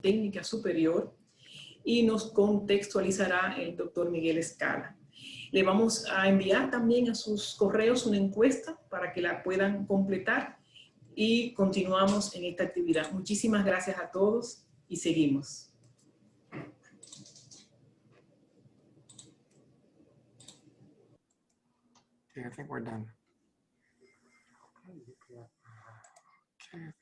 técnica superior y nos contextualizará el doctor Miguel Escala. Le vamos a enviar también a sus correos una encuesta para que la puedan completar y continuamos en esta actividad. Muchísimas gracias a todos y seguimos. I think we're done. Okay.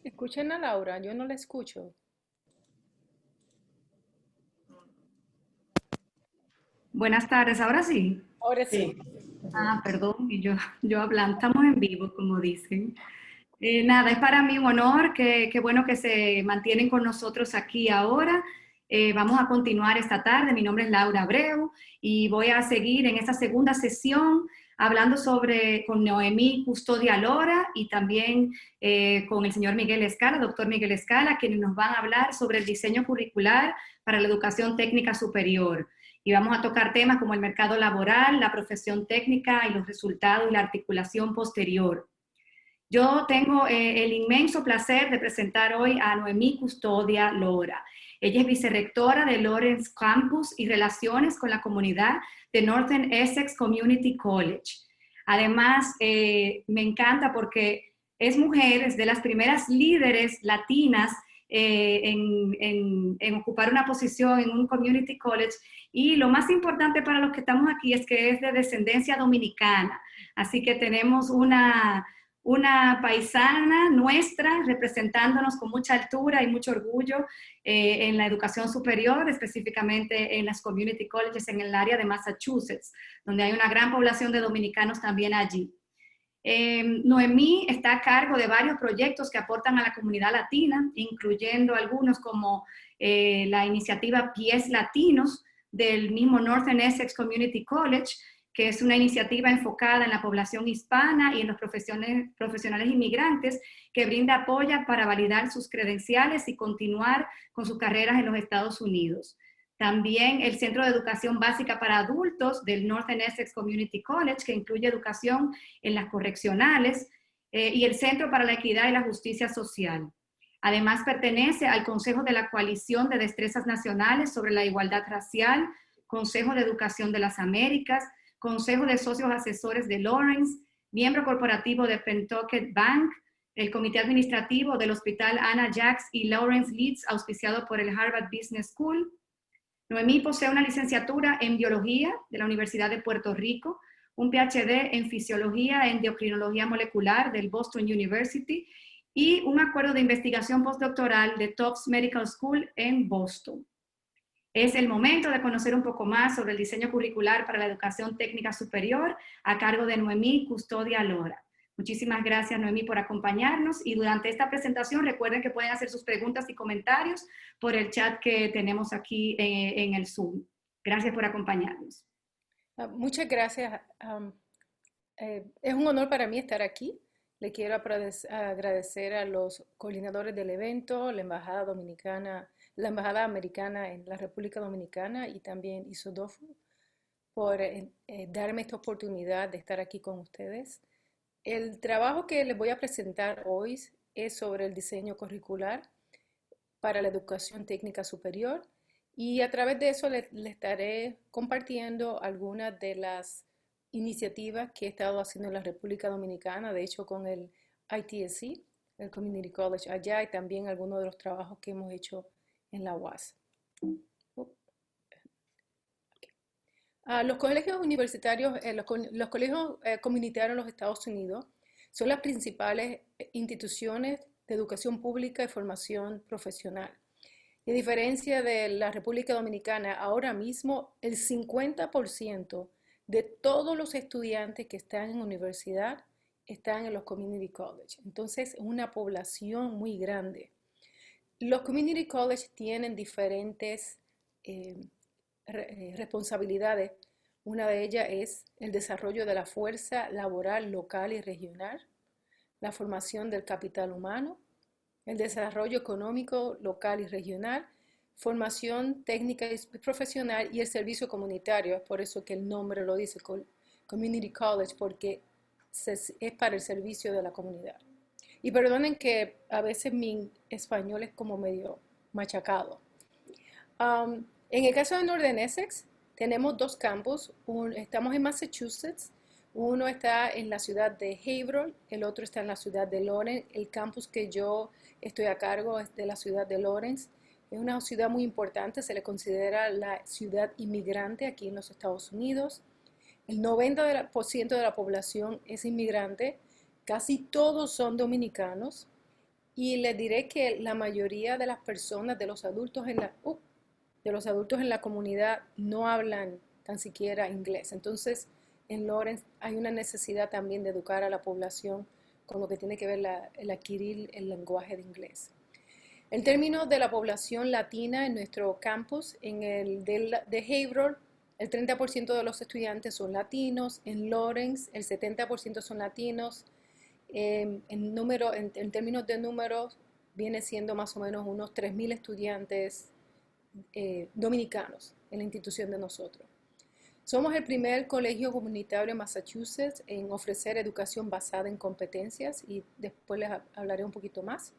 Escuchen a Laura, yo no la escucho. Buenas tardes, ahora sí. Ahora sí. Ah, perdón, y yo hablando, estamos en vivo, como dicen. Nada, es para mí un honor, qué bueno que se mantienen con nosotros aquí ahora. Vamos a continuar esta tarde, mi nombre es Laura Abreu y voy a seguir en esta segunda sesión hablando con Noemí Custodia Lora y también con el señor Miguel Escala, doctor Miguel Escala, quienes nos van a hablar sobre el diseño curricular para la educación técnica superior. Y vamos a tocar temas como el mercado laboral, la profesión técnica y los resultados y la articulación posterior. Yo tengo el inmenso placer de presentar hoy a Noemí Custodia Lora. Ella es vicerrectora de Lawrence Campus y Relaciones con la Comunidad de Northern Essex Community College. Además, me encanta porque es mujer, es de las primeras líderes latinas en ocupar una posición en un community college, y lo más importante para los que estamos aquí es que es de descendencia dominicana, así que tenemos una paisana nuestra representándonos con mucha altura y mucho orgullo en la educación superior, específicamente en las community colleges en el área de Massachusetts, donde hay una gran población de dominicanos también allí. Noemí está a cargo de varios proyectos que aportan a la comunidad latina, incluyendo algunos como la iniciativa Pies Latinos del mismo Northern Essex Community College, que es una iniciativa enfocada en la población hispana y en los profesionales inmigrantes, que brinda apoyo para validar sus credenciales y continuar con sus carreras en los Estados Unidos. También el Centro de Educación Básica para Adultos del Northern Essex Community College, que incluye educación en las correccionales, y el Centro para la Equidad y la Justicia Social. Además, pertenece al Consejo de la Coalición de Destrezas Nacionales sobre la Igualdad Racial, Consejo de Educación de las Américas, Consejo de Socios Asesores de Lawrence, miembro corporativo de Pentucket Bank, el Comité Administrativo del Hospital Anna Jacks y Lawrence Leeds, auspiciado por el Harvard Business School. Noemí posee una licenciatura en Biología de la Universidad de Puerto Rico, un PhD en Fisiología e Endocrinología Molecular del Boston University y un acuerdo de investigación postdoctoral de Tufts Medical School en Boston. Es el momento de conocer un poco más sobre el diseño curricular para la educación técnica superior a cargo de Noemí Custodia Lora. Muchísimas gracias, Noemí, por acompañarnos, y durante esta presentación recuerden que pueden hacer sus preguntas y comentarios por el chat que tenemos aquí en el Zoom. Gracias por acompañarnos. Muchas gracias. Es un honor para mí estar aquí. Le quiero agradecer a los coordinadores del evento, la Embajada Dominicana, la Embajada Americana en la República Dominicana y también ISODOFU por darme esta oportunidad de estar aquí con ustedes. El trabajo que les voy a presentar hoy es sobre el diseño curricular para la educación técnica superior, y a través de eso les estaré compartiendo algunas de las iniciativas que he estado haciendo en la República Dominicana, de hecho con el ITSC, el Community College allá, y también algunos de los trabajos que hemos hecho en la UAS. Los colegios universitarios, los colegios comunitarios en los Estados Unidos son las principales instituciones de educación pública y formación profesional. Y a diferencia de la República Dominicana, ahora mismo el 50% de todos los estudiantes que están en universidad están en los community college. Entonces, es una población muy grande. Los community college tienen diferentes responsabilidades. Una de ellas es el desarrollo de la fuerza laboral local y regional, la formación del capital humano, el desarrollo económico local y regional, formación técnica y profesional y el servicio comunitario. Es por eso que el nombre lo dice Community College, porque es para el servicio de la comunidad. Y perdonen que a veces mi español es como medio machacado. En el caso de Northern Essex, tenemos dos campus. Estamos en Massachusetts. Uno está en la ciudad de Haverhill, el otro está en la ciudad de Lawrence. El campus que yo estoy a cargo es de la ciudad de Lawrence. Es una ciudad muy importante, se le considera la ciudad inmigrante aquí en los Estados Unidos. El 90% de la población es inmigrante, casi todos son dominicanos. Y les diré que la mayoría de las personas, de los adultos en la comunidad no hablan tan siquiera inglés. Entonces, en Lawrence hay una necesidad también de educar a la población con lo que tiene que ver el adquirir el lenguaje de inglés. En términos de la población latina en nuestro campus, en el de Haverhill, el 30% de los estudiantes son latinos. En Lawrence, el 70% son latinos. En términos de números, viene siendo más o menos unos 3.000 estudiantes dominicanos en la institución de nosotros. Somos el primer colegio comunitario en Massachusetts en ofrecer educación basada en competencias y después les hablaré un poquito más.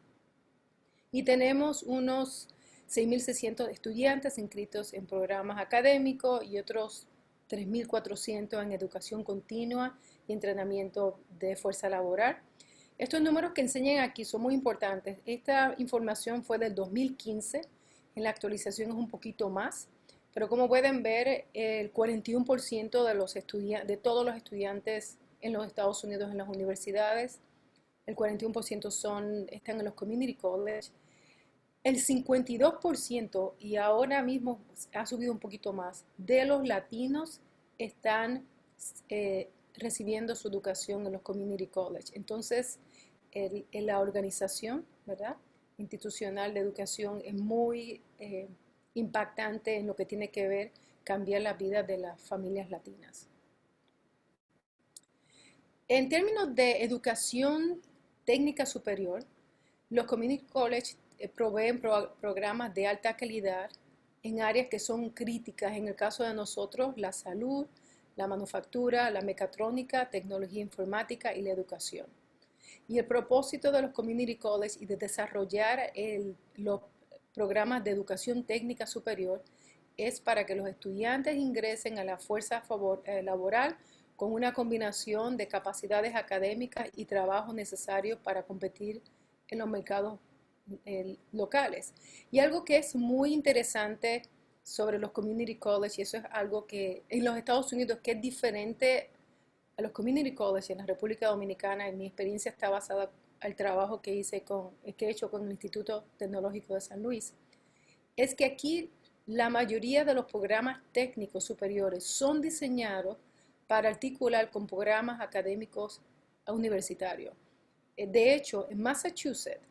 Y tenemos unos 6.600 estudiantes inscritos en programas académicos y otros 3.400 en educación continua y entrenamiento de fuerza laboral. Estos números que enseñan aquí son muy importantes. Esta información fue del 2015, en la actualización es un poquito más, pero como pueden ver, el 41% de todos los estudiantes en los Estados Unidos en las universidades, el 41% están en los community college. El 52%, y ahora mismo ha subido un poquito más, de los latinos están recibiendo su educación en los community college. Entonces, en la organización, ¿verdad?, institucional de educación es muy impactante en lo que tiene que ver cambiar la vida de las familias latinas. En términos de educación técnica superior, los community college proveen programas de alta calidad en áreas que son críticas. En el caso de nosotros, la salud, la manufactura, la mecatrónica, tecnología informática y la educación. Y el propósito de los community college y de desarrollar los programas de educación técnica superior es para que los estudiantes ingresen a la fuerza laboral con una combinación de capacidades académicas y trabajo necesarios para competir en los mercados locales. Y algo que es muy interesante sobre los community college, y eso es algo que en los Estados Unidos que es diferente a los community college en la República Dominicana, en mi experiencia está basada al trabajo que he hecho con el Instituto Tecnológico de San Luis, es que aquí la mayoría de los programas técnicos superiores son diseñados para articular con programas académicos universitarios. De hecho, en Massachusetts,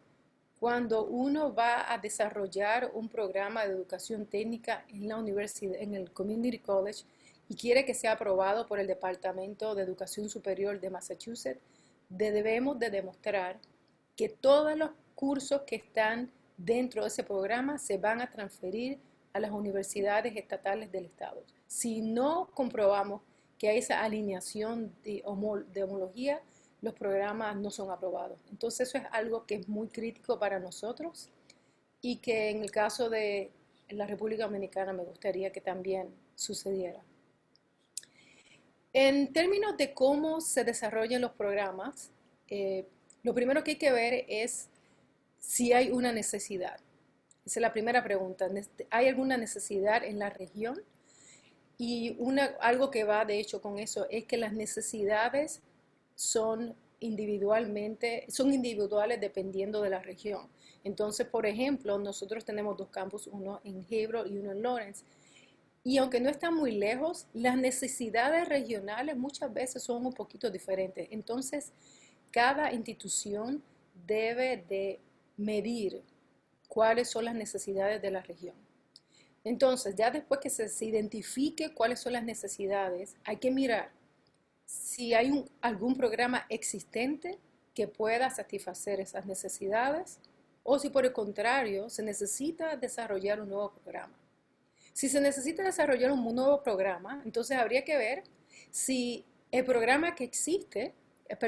cuando uno va a desarrollar un programa de educación técnica en la universidad, en el Community College, y quiere que sea aprobado por el Departamento de Educación Superior de Massachusetts, debemos de demostrar que todos los cursos que están dentro de ese programa se van a transferir a las universidades estatales del estado. Si no comprobamos que hay esa alineación de homología, los programas no son aprobados. Entonces eso es algo que es muy crítico para nosotros y que en el caso de la República Dominicana me gustaría que también sucediera. En términos de cómo se desarrollan los programas, lo primero que hay que ver es si hay una necesidad. Esa es la primera pregunta. ¿Hay alguna necesidad en la región? Y algo que va de hecho con eso es que las necesidades son individuales dependiendo de la región. Entonces, por ejemplo, nosotros tenemos 2 campus, uno en Haverhill y uno en Lawrence. Y aunque no están muy lejos, las necesidades regionales muchas veces son un poquito diferentes. Entonces, cada institución debe de medir cuáles son las necesidades de la región. Entonces, ya después que se identifique cuáles son las necesidades, hay que mirar si hay algún programa existente que pueda satisfacer esas necesidades o si por el contrario se necesita desarrollar un nuevo programa. Si se necesita desarrollar un nuevo programa, entonces habría que ver si el programa que existe, el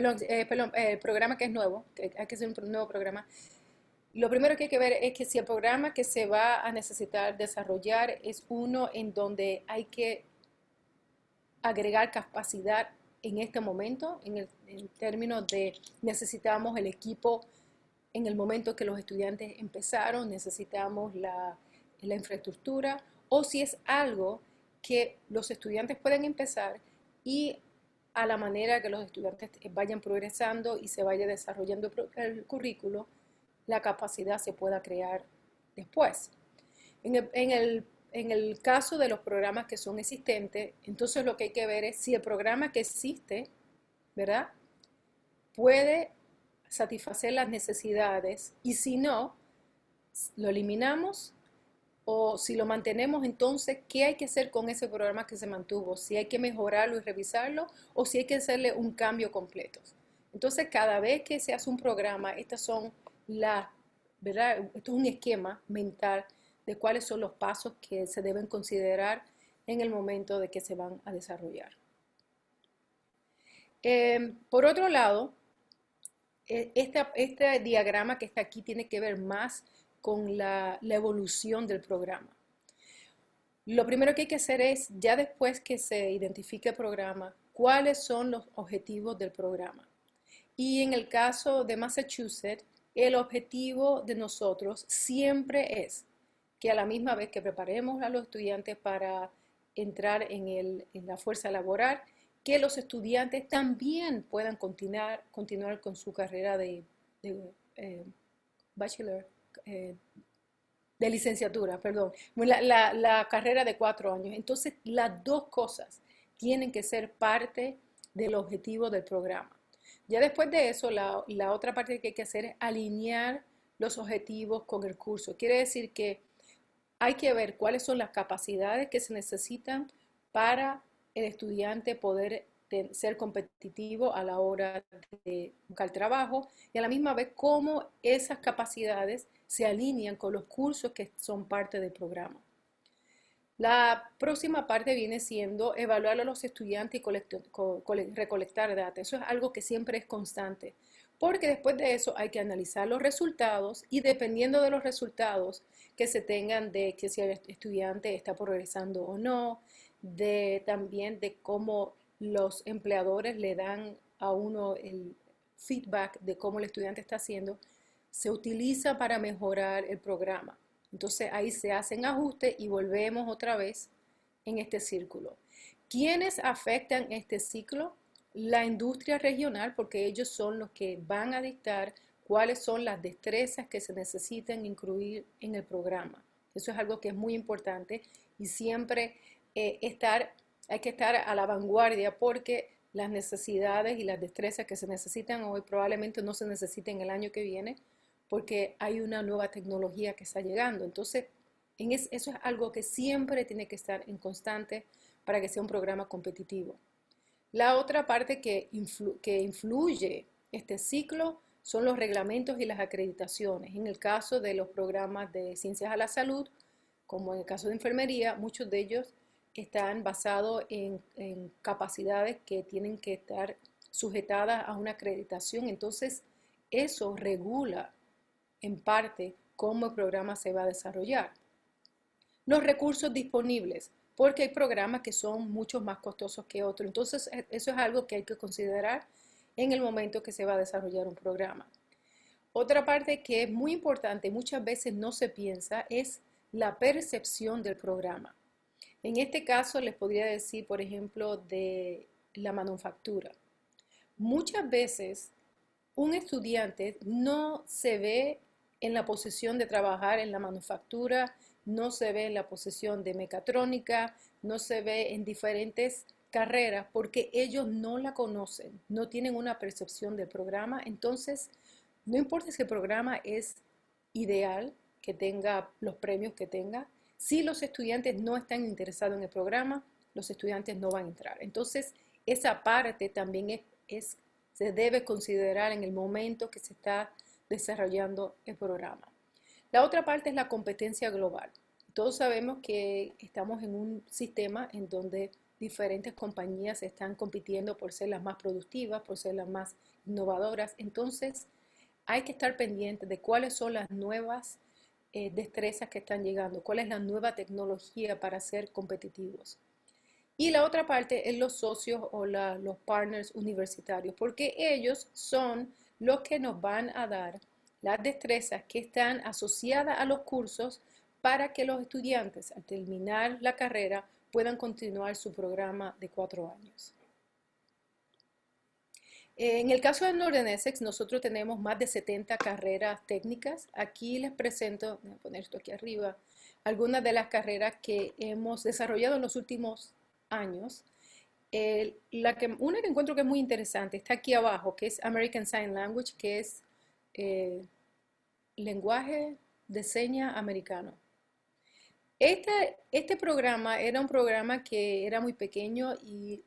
programa que es nuevo, que hay que hacer un nuevo programa, lo primero que hay que ver es que si el programa que se va a necesitar desarrollar es uno en donde hay que agregar capacidad en este momento, en términos de necesitamos el equipo en el momento que los estudiantes empezaron, necesitamos la infraestructura, o si es algo que los estudiantes pueden empezar y a la manera que los estudiantes vayan progresando y se vaya desarrollando el currículo, la capacidad se pueda crear después. En el caso de los programas que son existentes, entonces lo que hay que ver es si el programa que existe, ¿verdad?, puede satisfacer las necesidades y si no, lo eliminamos o si lo mantenemos, entonces, ¿qué hay que hacer con ese programa que se mantuvo? Si hay que mejorarlo y revisarlo o si hay que hacerle un cambio completo. Entonces, cada vez que se hace un programa, estas son ¿verdad? Esto es un esquema mental de cuáles son los pasos que se deben considerar en el momento de que se van a desarrollar. Por otro lado, este diagrama que está aquí tiene que ver más con la evolución del programa. Lo primero que hay que hacer es, ya después que se identifique el programa, cuáles son los objetivos del programa. Y en el caso de Massachusetts, el objetivo de nosotros siempre es que a la misma vez que preparemos a los estudiantes para entrar en la fuerza laboral, que los estudiantes también puedan continuar con su carrera de bachelor, de licenciatura, perdón, la carrera de 4 años. Entonces, las dos cosas tienen que ser parte del objetivo del programa. Ya después de eso, la otra parte que hay que hacer es alinear los objetivos con el curso. Quiere decir que hay que ver cuáles son las capacidades que se necesitan para el estudiante poder ser competitivo a la hora de buscar trabajo y a la misma vez cómo esas capacidades se alinean con los cursos que son parte del programa. La próxima parte viene siendo evaluar a los estudiantes y recolectar datos. Eso es algo que siempre es constante, porque después de eso hay que analizar los resultados y dependiendo de los resultados que se tengan de que si el estudiante está progresando o no, también de cómo los empleadores le dan a uno el feedback de cómo el estudiante está haciendo, se utiliza para mejorar el programa. Entonces ahí se hacen ajustes y volvemos otra vez en este círculo. ¿Quiénes afectan este ciclo? La industria regional, porque ellos son los que van a dictar cuáles son las destrezas que se necesitan incluir en el programa. Eso es algo que es muy importante y siempre hay que estar a la vanguardia porque las necesidades y las destrezas que se necesitan hoy probablemente no se necesiten el año que viene porque hay una nueva tecnología que está llegando. Entonces, eso es algo que siempre tiene que estar en constante para que sea un programa competitivo. La otra parte que influye este ciclo son los reglamentos y las acreditaciones. En el caso de los programas de ciencias a la salud, como en el caso de enfermería, muchos de ellos están basados en capacidades que tienen que estar sujetadas a una acreditación. Entonces, eso regula en parte cómo el programa se va a desarrollar. Los recursos disponibles, porque hay programas que son mucho más costosos que otros. Entonces, eso es algo que hay que considerar en el momento que se va a desarrollar un programa. Otra parte que es muy importante, muchas veces no se piensa, es la percepción del programa. En este caso les podría decir, por ejemplo, de la manufactura. Muchas veces un estudiante no se ve en la posición de trabajar en la manufactura, no se ve en la posición de mecatrónica, no se ve en diferentes carreras porque ellos no la conocen, no tienen una percepción del programa. Entonces, no importa si el programa es ideal, que tenga los premios que tenga, si los estudiantes no están interesados en el programa, los estudiantes no van a entrar. Entonces, esa parte también se debe considerar en el momento que se está desarrollando el programa. La otra parte es la competencia global. Todos sabemos que estamos en un sistema en donde diferentes compañías están compitiendo por ser las más productivas, por ser las más innovadoras. Entonces, hay que estar pendiente de cuáles son las nuevas destrezas que están llegando, cuál es la nueva tecnología para ser competitivos. Y la otra parte es los socios o los partners universitarios, porque ellos son los que nos van a dar las destrezas que están asociadas a los cursos para que los estudiantes, al terminar la carrera, puedan continuar su programa de 4 años. En el caso de Northern Essex, nosotros tenemos más de 70 carreras técnicas. Aquí les presento, voy a poner esto aquí arriba, algunas de las carreras que hemos desarrollado en los últimos años. Una que encuentro que es muy interesante está aquí abajo, que es American Sign Language, que es lenguaje de señas americano. Este programa era un programa que era muy pequeño y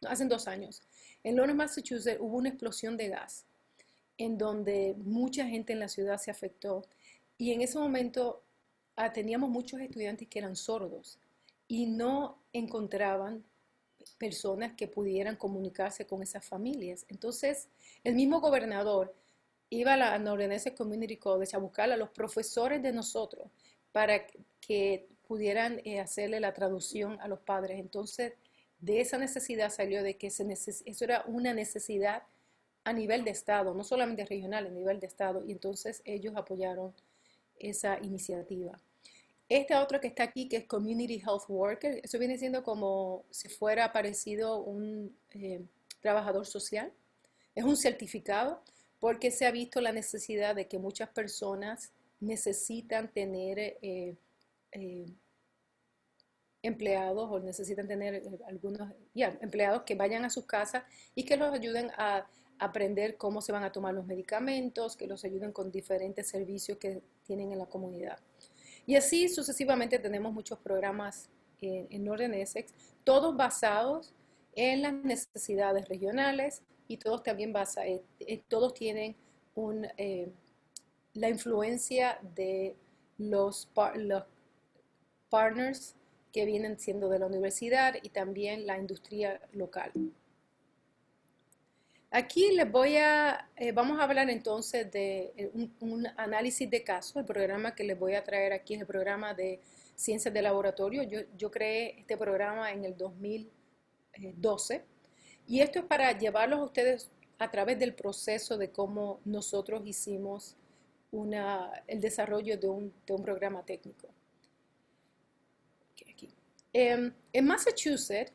hace 2 años, en Lawrence, Massachusetts, hubo una explosión de gas en donde mucha gente en la ciudad se afectó y en ese momento teníamos muchos estudiantes que eran sordos y no encontraban personas que pudieran comunicarse con esas familias. Entonces, el mismo gobernador iba a la Northern Essex Community College a buscar a los profesores de nosotros para que pudieran hacerle la traducción a los padres. Entonces, de esa necesidad salió de que eso era una necesidad a nivel de Estado, no solamente regional, a nivel de Estado, y entonces ellos apoyaron esa iniciativa. Esta otra que está aquí, que es Community Health Worker, eso viene siendo como si fuera parecido un trabajador social. Es un certificado porque se ha visto la necesidad de que muchas personas necesitan tener empleados o necesitan tener algunos empleados que vayan a sus casas y que los ayuden a aprender cómo se van a tomar los medicamentos, que los ayuden con diferentes servicios que tienen en la comunidad. Y así sucesivamente tenemos muchos programas en Northern Essex, todos basados en las necesidades regionales y todos también todos tienen la influencia de los partners que vienen siendo de la universidad y también la industria local. Aquí vamos a hablar entonces de un análisis de casos. El programa que les voy a traer aquí es el programa de ciencias de laboratorio. Yo creé este programa en el 2012 y esto es para llevarlos a ustedes a través del proceso de cómo nosotros hicimos el desarrollo de un programa técnico. En Massachusetts,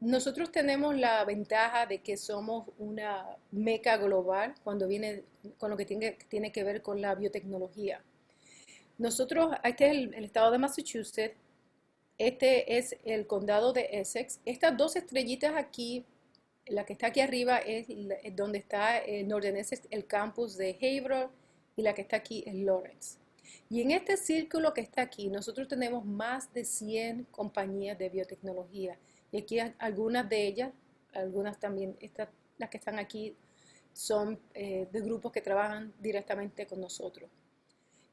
nosotros tenemos la ventaja de que somos una meca global cuando viene con lo que tiene que ver con la biotecnología. Este es el estado de Massachusetts, este es el condado de Essex. Estas 2 estrellitas aquí, la que está aquí arriba es donde está Northern Essex, el campus de Haverhill, y la que está aquí es Lawrence. Y en este círculo que está aquí, nosotros tenemos más de 100 compañías de biotecnología. Y aquí algunas de ellas, algunas también, las que están aquí, son de grupos que trabajan directamente con nosotros.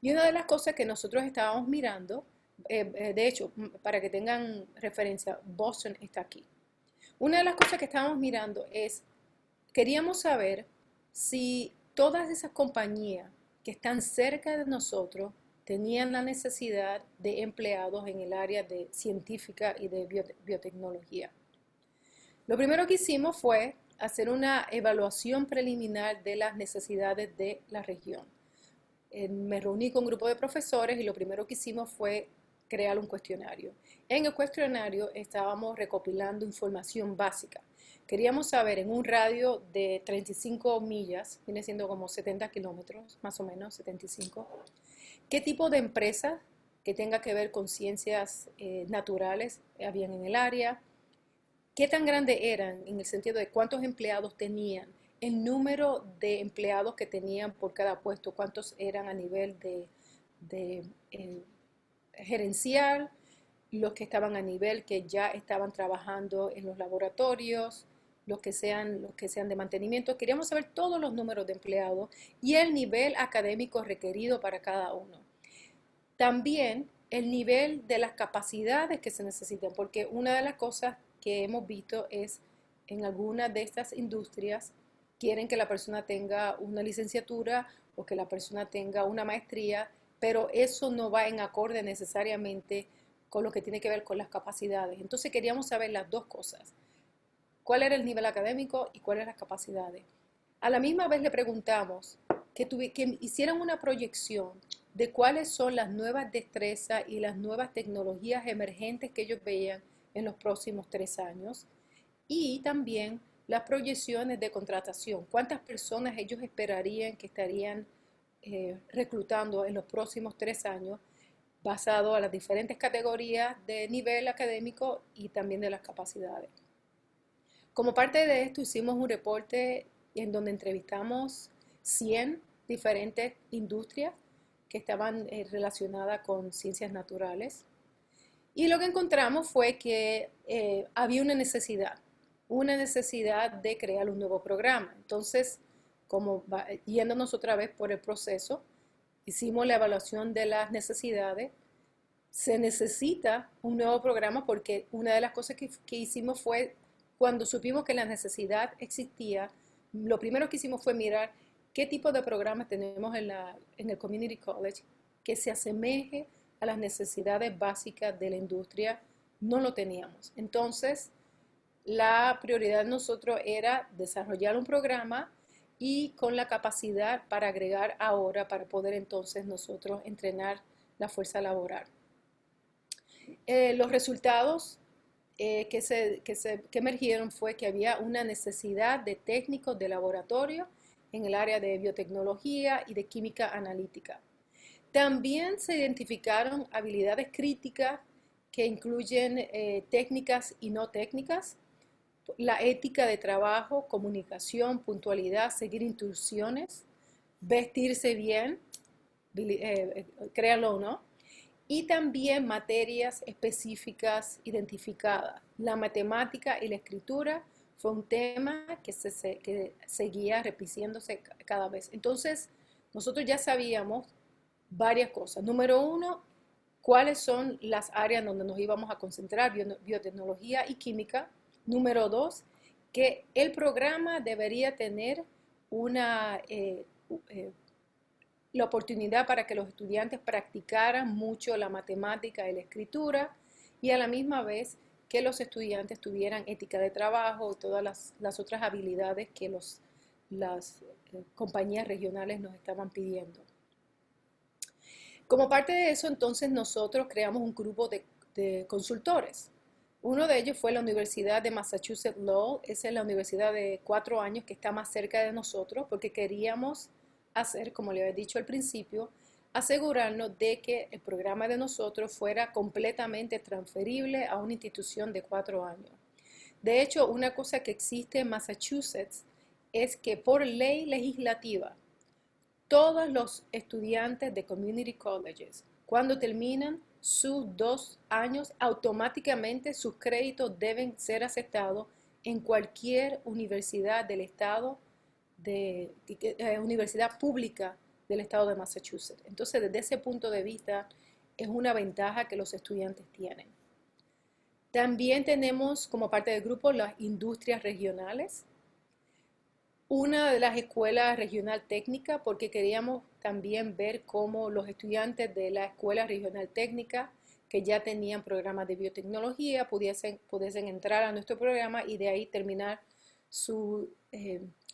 Y una de las cosas que nosotros estábamos mirando, de hecho, para que tengan referencia, Boston está aquí. Una de las cosas que estábamos mirando queríamos saber si todas esas compañías que están cerca de nosotros tenían la necesidad de empleados en el área de científica y de biotecnología. Lo primero que hicimos fue hacer una evaluación preliminar de las necesidades de la región. Me reuní con un grupo de profesores y lo primero que hicimos fue crear un cuestionario. En el cuestionario estábamos recopilando información básica. Queríamos saber en un radio de 35 millas, viene siendo como 70 kilómetros, más o menos, 75, qué tipo de empresas que tenga que ver con ciencias naturales habían en el área, qué tan grandes eran en el sentido de cuántos empleados tenían, el número de empleados que tenían por cada puesto, cuántos eran a nivel de gerencial, los que estaban a nivel que ya estaban trabajando en los laboratorios, los que sean de mantenimiento. Queríamos saber todos los números de empleados y el nivel académico requerido para cada uno. También el nivel de las capacidades que se necesitan, porque una de las cosas que hemos visto es en algunas de estas industrias quieren que la persona tenga una licenciatura o que la persona tenga una maestría, pero eso no va en acorde necesariamente con lo que tiene que ver con las capacidades. Entonces queríamos saber las dos cosas. ¿Cuál era el nivel académico y cuáles eran las capacidades? A la misma vez le preguntamos que hicieran una proyección de cuáles son las nuevas destrezas y las nuevas tecnologías emergentes que ellos veían en los próximos 3 años y también las proyecciones de contratación. ¿Cuántas personas ellos esperarían que estarían reclutando en los próximos 3 años basado a las diferentes categorías de nivel académico y también de las capacidades? Como parte de esto hicimos un reporte en donde entrevistamos 100 diferentes industrias que estaban relacionadas con ciencias naturales. Y lo que encontramos fue que había una necesidad de crear un nuevo programa. Entonces, yéndonos otra vez por el proceso, hicimos la evaluación de las necesidades. Se necesita un nuevo programa porque una de las cosas que hicimos fue, cuando supimos que la necesidad existía, lo primero que hicimos fue mirar qué tipo de programas tenemos en el Community College que se asemeje a las necesidades básicas de la industria. No lo teníamos. Entonces, la prioridad de nosotros era desarrollar un programa y con la capacidad para agregar ahora, para poder entonces nosotros entrenar la fuerza laboral. Los resultados que emergieron fue que había una necesidad de técnicos de laboratorio en el área de biotecnología y de química analítica. También se identificaron habilidades críticas que incluyen técnicas y no técnicas, la ética de trabajo, comunicación, puntualidad, seguir instrucciones, vestirse bien, créanlo o no, y también materias específicas identificadas. La matemática y la escritura fue un tema que seguía repitiéndose cada vez. Entonces, nosotros ya sabíamos varias cosas. Número 1, cuáles son las áreas donde nos íbamos a concentrar, biotecnología y química. Número 2, que el programa debería tener la oportunidad para que los estudiantes practicaran mucho la matemática y la escritura y a la misma vez que los estudiantes tuvieran ética de trabajo y todas las otras habilidades que las compañías regionales nos estaban pidiendo. Como parte de eso, entonces, nosotros creamos un grupo de consultores. Uno de ellos fue la Universidad de Massachusetts Lowell. Esa es la universidad de 4 años que está más cerca de nosotros porque queríamos hacer, como le había dicho al principio, asegurarnos de que el programa de nosotros fuera completamente transferible a una institución de 4 años. De hecho, una cosa que existe en Massachusetts es que por ley legislativa, todos los estudiantes de community colleges, cuando terminan sus 2 años, automáticamente sus créditos deben ser aceptados en cualquier universidad del estado, universidad pública del estado de Massachusetts. Entonces, desde ese punto de vista, es una ventaja que los estudiantes tienen. También tenemos como parte del grupo las industrias regionales. Una de las escuelas regional técnica, porque queríamos también ver cómo los estudiantes de la escuela regional técnica, que ya tenían programas de biotecnología, pudiesen entrar a nuestro programa y de ahí terminar su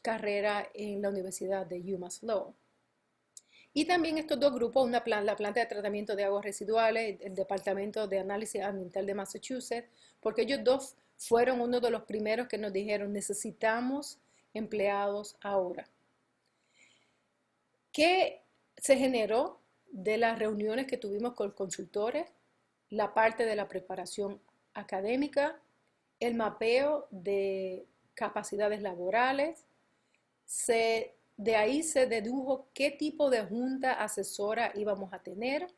carrera en la Universidad de UMass Lowell. Y también estos dos grupos, la planta de tratamiento de aguas residuales, el Departamento de Análisis Ambiental de Massachusetts, porque ellos dos fueron uno de los primeros que nos dijeron, necesitamos empleados ahora. ¿Qué se generó de las reuniones que tuvimos con consultores? La parte de la preparación académica, el mapeo de capacidades laborales, de ahí se dedujo qué tipo de junta asesora íbamos a tener.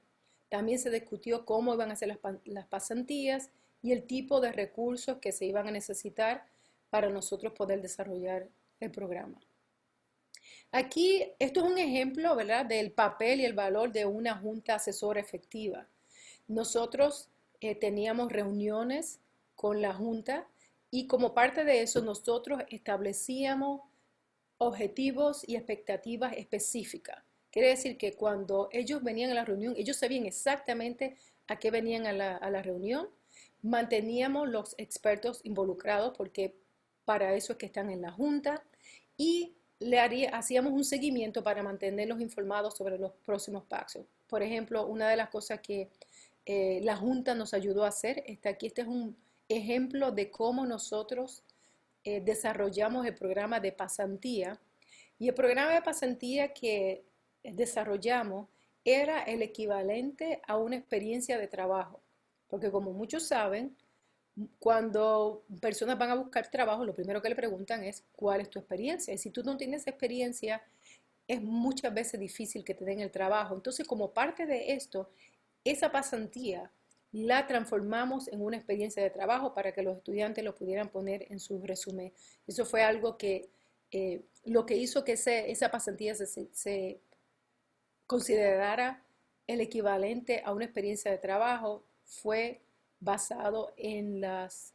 También se discutió cómo iban a ser las pasantías y el tipo de recursos que se iban a necesitar para nosotros poder desarrollar el programa. Aquí, esto es un ejemplo, ¿verdad?, del papel y el valor de una junta asesora efectiva. Nosotros teníamos reuniones con la junta y como parte de eso nosotros establecíamos objetivos y expectativas específicas. Quiere decir que cuando ellos venían a la reunión, ellos sabían exactamente a qué venían a la reunión. Manteníamos los expertos involucrados porque para eso es que están en la junta y hacíamos un seguimiento para mantenerlos informados sobre los próximos pasos. Por ejemplo, una de las cosas que la junta nos ayudó a hacer está aquí. Este es un ejemplo de cómo nosotros desarrollamos el programa de pasantía y el programa de pasantía que desarrollamos era el equivalente a una experiencia de trabajo, porque como muchos saben, cuando personas van a buscar trabajo, lo primero que le preguntan es ¿cuál es tu experiencia? Y si tú no tienes experiencia, es muchas veces difícil que te den el trabajo. Entonces, como parte de esto, esa pasantía la transformamos en una experiencia de trabajo para que los estudiantes lo pudieran poner en su resumen. Eso fue algo que lo que hizo que esa pasantía se considerara el equivalente a una experiencia de trabajo fue basado en los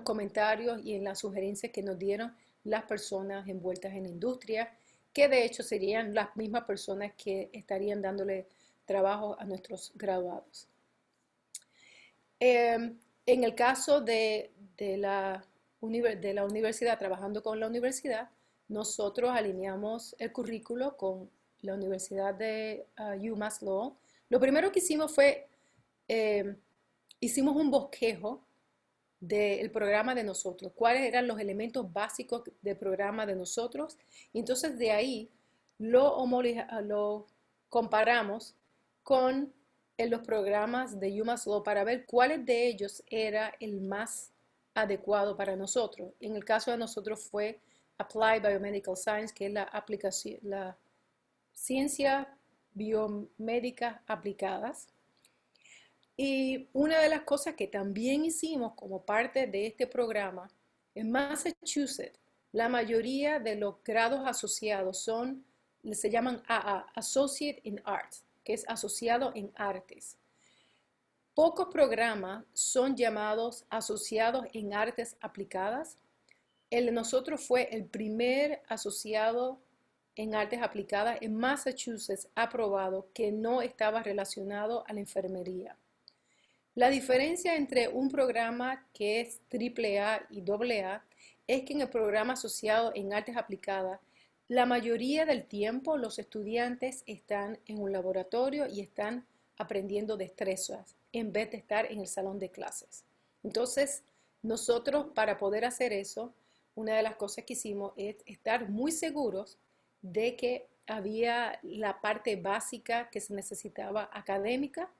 comentarios y en las sugerencias que nos dieron las personas envueltas en la industria, que de hecho serían las mismas personas que estarían dándole trabajo a nuestros graduados. En el caso de la universidad, trabajando con la universidad, nosotros alineamos el currículo con la Universidad de UMass Lowell. Lo primero que hicimos fue, hicimos un bosquejo del programa de nosotros, cuáles eran los elementos básicos del programa de nosotros, y entonces de ahí lo comparamos con los programas de UMass Lowell para ver cuáles de ellos era el más adecuado para nosotros. En el caso de nosotros fue Applied Biomedical Science, que es la ciencia biomédica aplicadas. Y una de las cosas que también hicimos como parte de este programa, en Massachusetts, la mayoría de los grados asociados se llaman AA, Associate in Arts, que es asociado en artes. Pocos programas son llamados asociados en artes aplicadas. El de nosotros fue el primer asociado en artes aplicadas en Massachusetts aprobado que no estaba relacionado a la enfermería. La diferencia entre un programa que es AAA y AA es que en el programa asociado en artes aplicadas, la mayoría del tiempo los estudiantes están en un laboratorio y están aprendiendo destrezas en vez de estar en el salón de clases. Entonces, nosotros para poder hacer eso, una de las cosas que hicimos es estar muy seguros de que había la parte básica que se necesitaba académica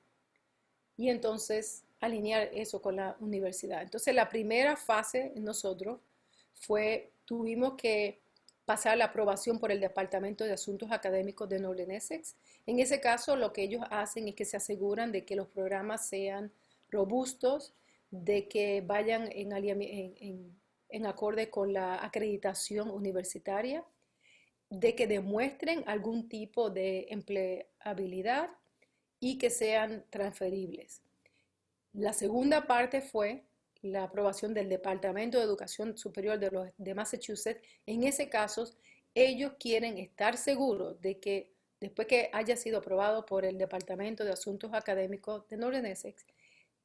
y entonces alinear eso con la universidad. Entonces, la primera fase nosotros tuvimos que pasar la aprobación por el Departamento de Asuntos Académicos de Northern Essex. En ese caso, lo que ellos hacen es que se aseguran de que los programas sean robustos, de que vayan en acorde con la acreditación universitaria, de que demuestren algún tipo de empleabilidad y que sean transferibles. La segunda parte fue la aprobación del Departamento de Educación Superior de Massachusetts. En ese caso, ellos quieren estar seguros de que después que haya sido aprobado por el Departamento de Asuntos Académicos de Northern Essex,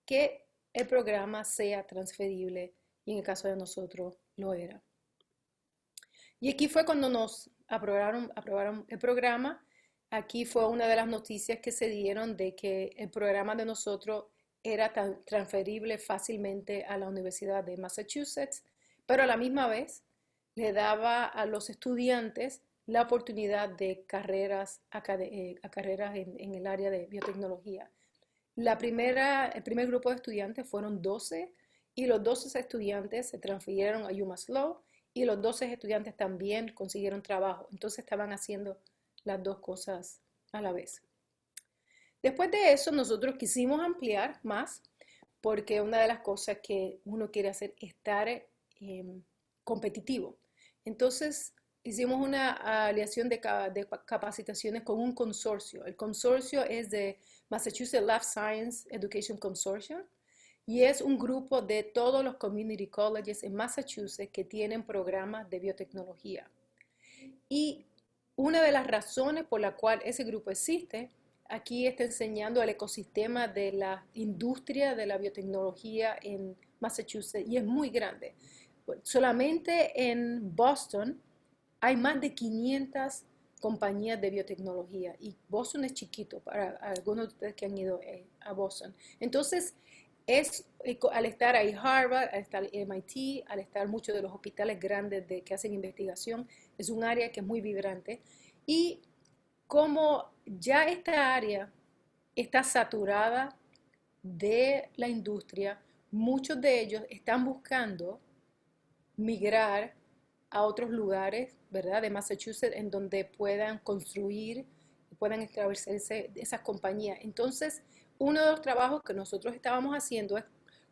que el programa sea transferible y en el caso de nosotros lo era. Y aquí fue cuando nos aprobaron el programa. Aquí fue una de las noticias que se dieron de que el programa de nosotros era transferible fácilmente a la Universidad de Massachusetts, pero a la misma vez le daba a los estudiantes la oportunidad de carreras, carreras en el área de biotecnología. El primer grupo de estudiantes fueron 12 y los 12 estudiantes se transfirieron a UMass y los 12 estudiantes también consiguieron trabajo. Entonces estaban haciendo las dos cosas a la vez. Después de eso, nosotros quisimos ampliar más porque una de las cosas que uno quiere hacer es estar competitivo. Entonces, hicimos una aliación de capacitaciones con un consorcio. El consorcio es de Massachusetts Life Science Education Consortium y es un grupo de todos los community colleges en Massachusetts que tienen programas de biotecnología. Y una de las razones por la cual ese grupo existe, aquí está enseñando el ecosistema de la industria de la biotecnología en Massachusetts y es muy grande. Solamente en Boston hay más de 500 compañías de biotecnología y Boston es chiquito para algunos de ustedes que han ido a Boston. Entonces, al estar ahí Harvard, al estar MIT, al estar muchos de los hospitales grandes que hacen investigación, es un área que es muy vibrante. Y como ya esta área está saturada de la industria, muchos de ellos están buscando migrar a otros lugares, ¿verdad?, de Massachusetts, en donde puedan construir, puedan establecerse esas compañías. Entonces, uno de los trabajos que nosotros estábamos haciendo es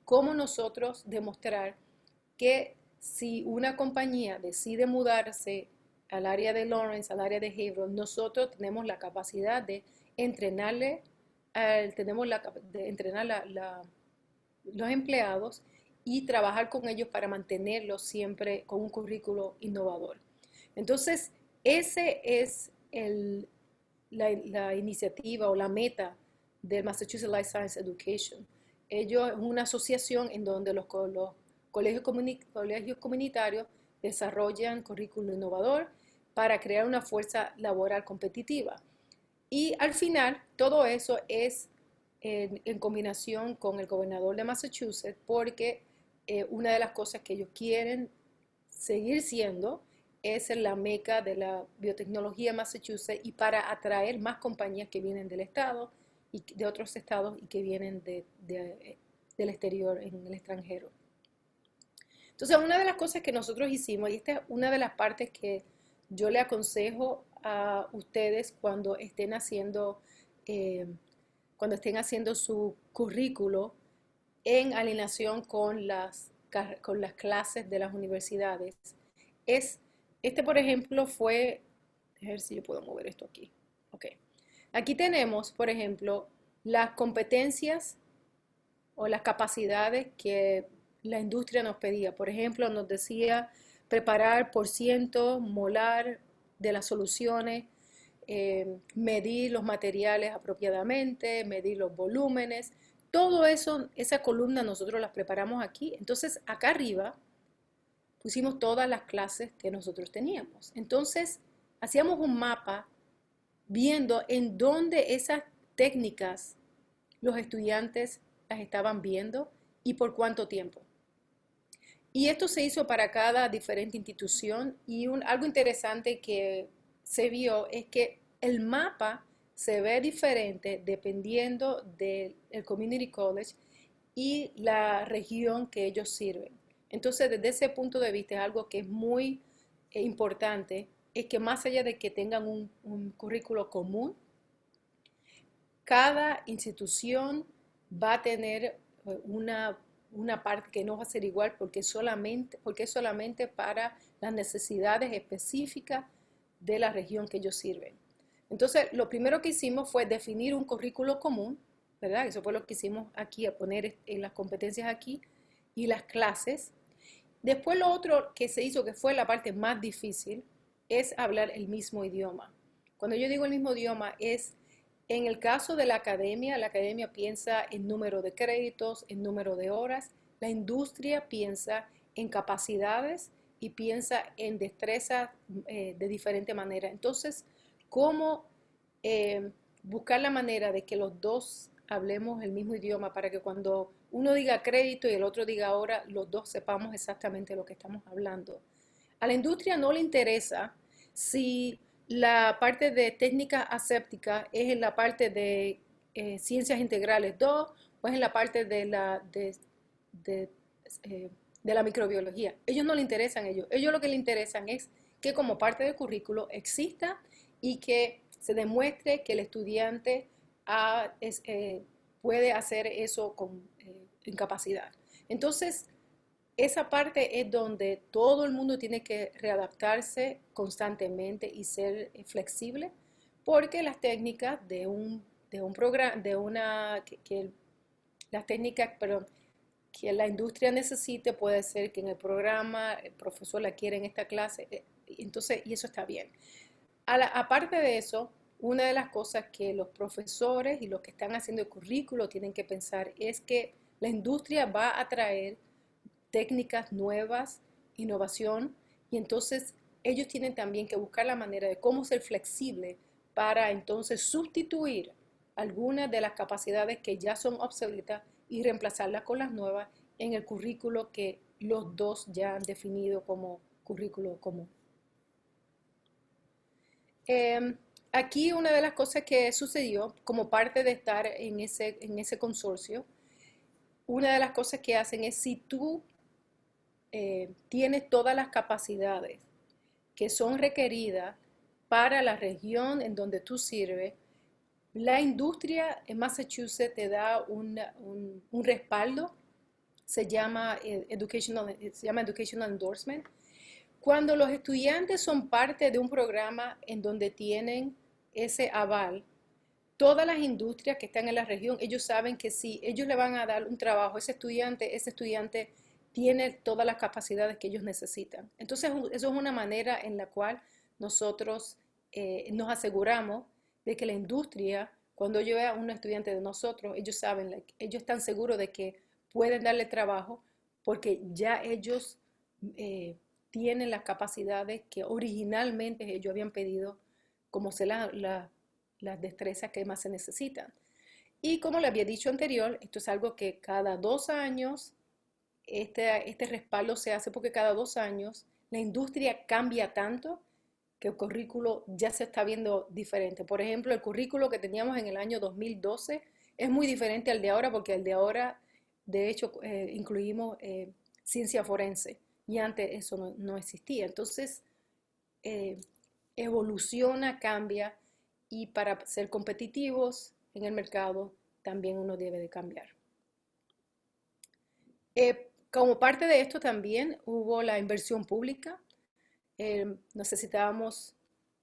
cómo nosotros demostrar que si una compañía decide mudarse al área de Lawrence, al área de Haverhill, nosotros tenemos la capacidad de entrenarle, los empleados y trabajar con ellos para mantenerlos siempre con un currículo innovador. Entonces, ese es la iniciativa o la meta del Massachusetts Life Science Education. Ellos es una asociación en donde los colegios comunitarios desarrollan currículo innovador para crear una fuerza laboral competitiva. Y al final, todo eso es en combinación con el gobernador de Massachusetts, porque una de las cosas que ellos quieren seguir siendo es la meca de la biotecnología en Massachusetts y para atraer más compañías que vienen del estado y de otros estados y que vienen del exterior, en el extranjero. Entonces, una de las cosas que nosotros hicimos, y esta es una de las partes que yo le aconsejo a ustedes cuando estén haciendo su currículo en alineación con las clases de las universidades, por ejemplo, fue, a ver si yo puedo mover esto aquí. Ok. Aquí tenemos, por ejemplo, las competencias o las capacidades que la industria nos pedía. Por ejemplo, nos decía preparar % molar de las soluciones, medir los materiales apropiadamente, medir los volúmenes. Todo eso, esa columna nosotros las preparamos aquí. Entonces, acá arriba pusimos todas las clases que nosotros teníamos. Entonces, hacíamos un mapa viendo en dónde esas técnicas los estudiantes las estaban viendo y por cuánto tiempo. Y esto se hizo para cada diferente institución y algo interesante que se vio es que el mapa se ve diferente dependiendo del community college y la región que ellos sirven. Entonces, desde ese punto de vista, es algo que es muy importante, es que más allá de que tengan un currículo común, cada institución va a tener una parte que no va a ser igual porque es solamente para las necesidades específicas de la región que ellos sirven. Entonces, lo primero que hicimos fue definir un currículo común, ¿verdad? Eso fue lo que hicimos aquí, a poner las competencias aquí y las clases. Después lo otro que se hizo, que fue la parte más difícil, es hablar el mismo idioma. Cuando yo digo el mismo idioma es, en el caso de la academia piensa en número de créditos, en número de horas, la industria piensa en capacidades y piensa en destrezas de diferente manera. Entonces, ¿cómo buscar la manera de que los dos hablemos el mismo idioma para que cuando uno diga crédito y el otro diga hora, los dos sepamos exactamente lo que estamos hablando? A la industria no le interesa si la parte de técnica aséptica es en la parte de ciencias integrales 2 o es en la parte de la microbiología. Ellos no le interesan ellos. Ellos lo que le interesan es que como parte del currículo exista y que se demuestre que el estudiante puede hacer eso en capacidad. Entonces, esa parte es donde todo el mundo tiene que readaptarse constantemente y ser flexible, porque las técnicas de un programa, las técnicas, perdón, que la industria necesite, puede ser que en el programa el profesor la quiere en esta clase, entonces, y eso está bien. Aparte de eso, una de las cosas que los profesores y los que están haciendo el currículo tienen que pensar es que la industria va a traer técnicas nuevas, innovación, y entonces ellos tienen también que buscar la manera de cómo ser flexible para entonces sustituir algunas de las capacidades que ya son obsoletas y reemplazarlas con las nuevas en el currículo que los dos ya han definido como currículo común. Aquí una de las cosas que sucedió como parte de estar en ese consorcio, una de las cosas que hacen es si tú tienes todas las capacidades que son requeridas para la región en donde tú sirves, la industria en Massachusetts te da un respaldo, se llama Educational Endorsement. Cuando los estudiantes son parte de un programa en donde tienen ese aval, todas las industrias que están en la región, ellos saben que si ellos le van a dar un trabajo a ese estudiante tiene todas las capacidades que ellos necesitan. Entonces, eso es una manera en la cual nosotros nos aseguramos de que la industria, cuando yo vea a un estudiante de nosotros, ellos saben, ellos están seguros de que pueden darle trabajo porque ya ellos tienen las capacidades que originalmente ellos habían pedido, como ser las destrezas que más se necesitan. Y como le había dicho anterior, esto es algo que cada 2 años, este respaldo se hace porque cada 2 años la industria cambia tanto que el currículo ya se está viendo diferente. Por ejemplo, el currículo que teníamos en el año 2012 es muy diferente al de ahora porque el de ahora, de hecho, incluimos ciencia forense y antes eso no existía. Entonces, evoluciona, cambia y para ser competitivos en el mercado también uno debe de cambiar. Como parte de esto también hubo la inversión pública. Necesitábamos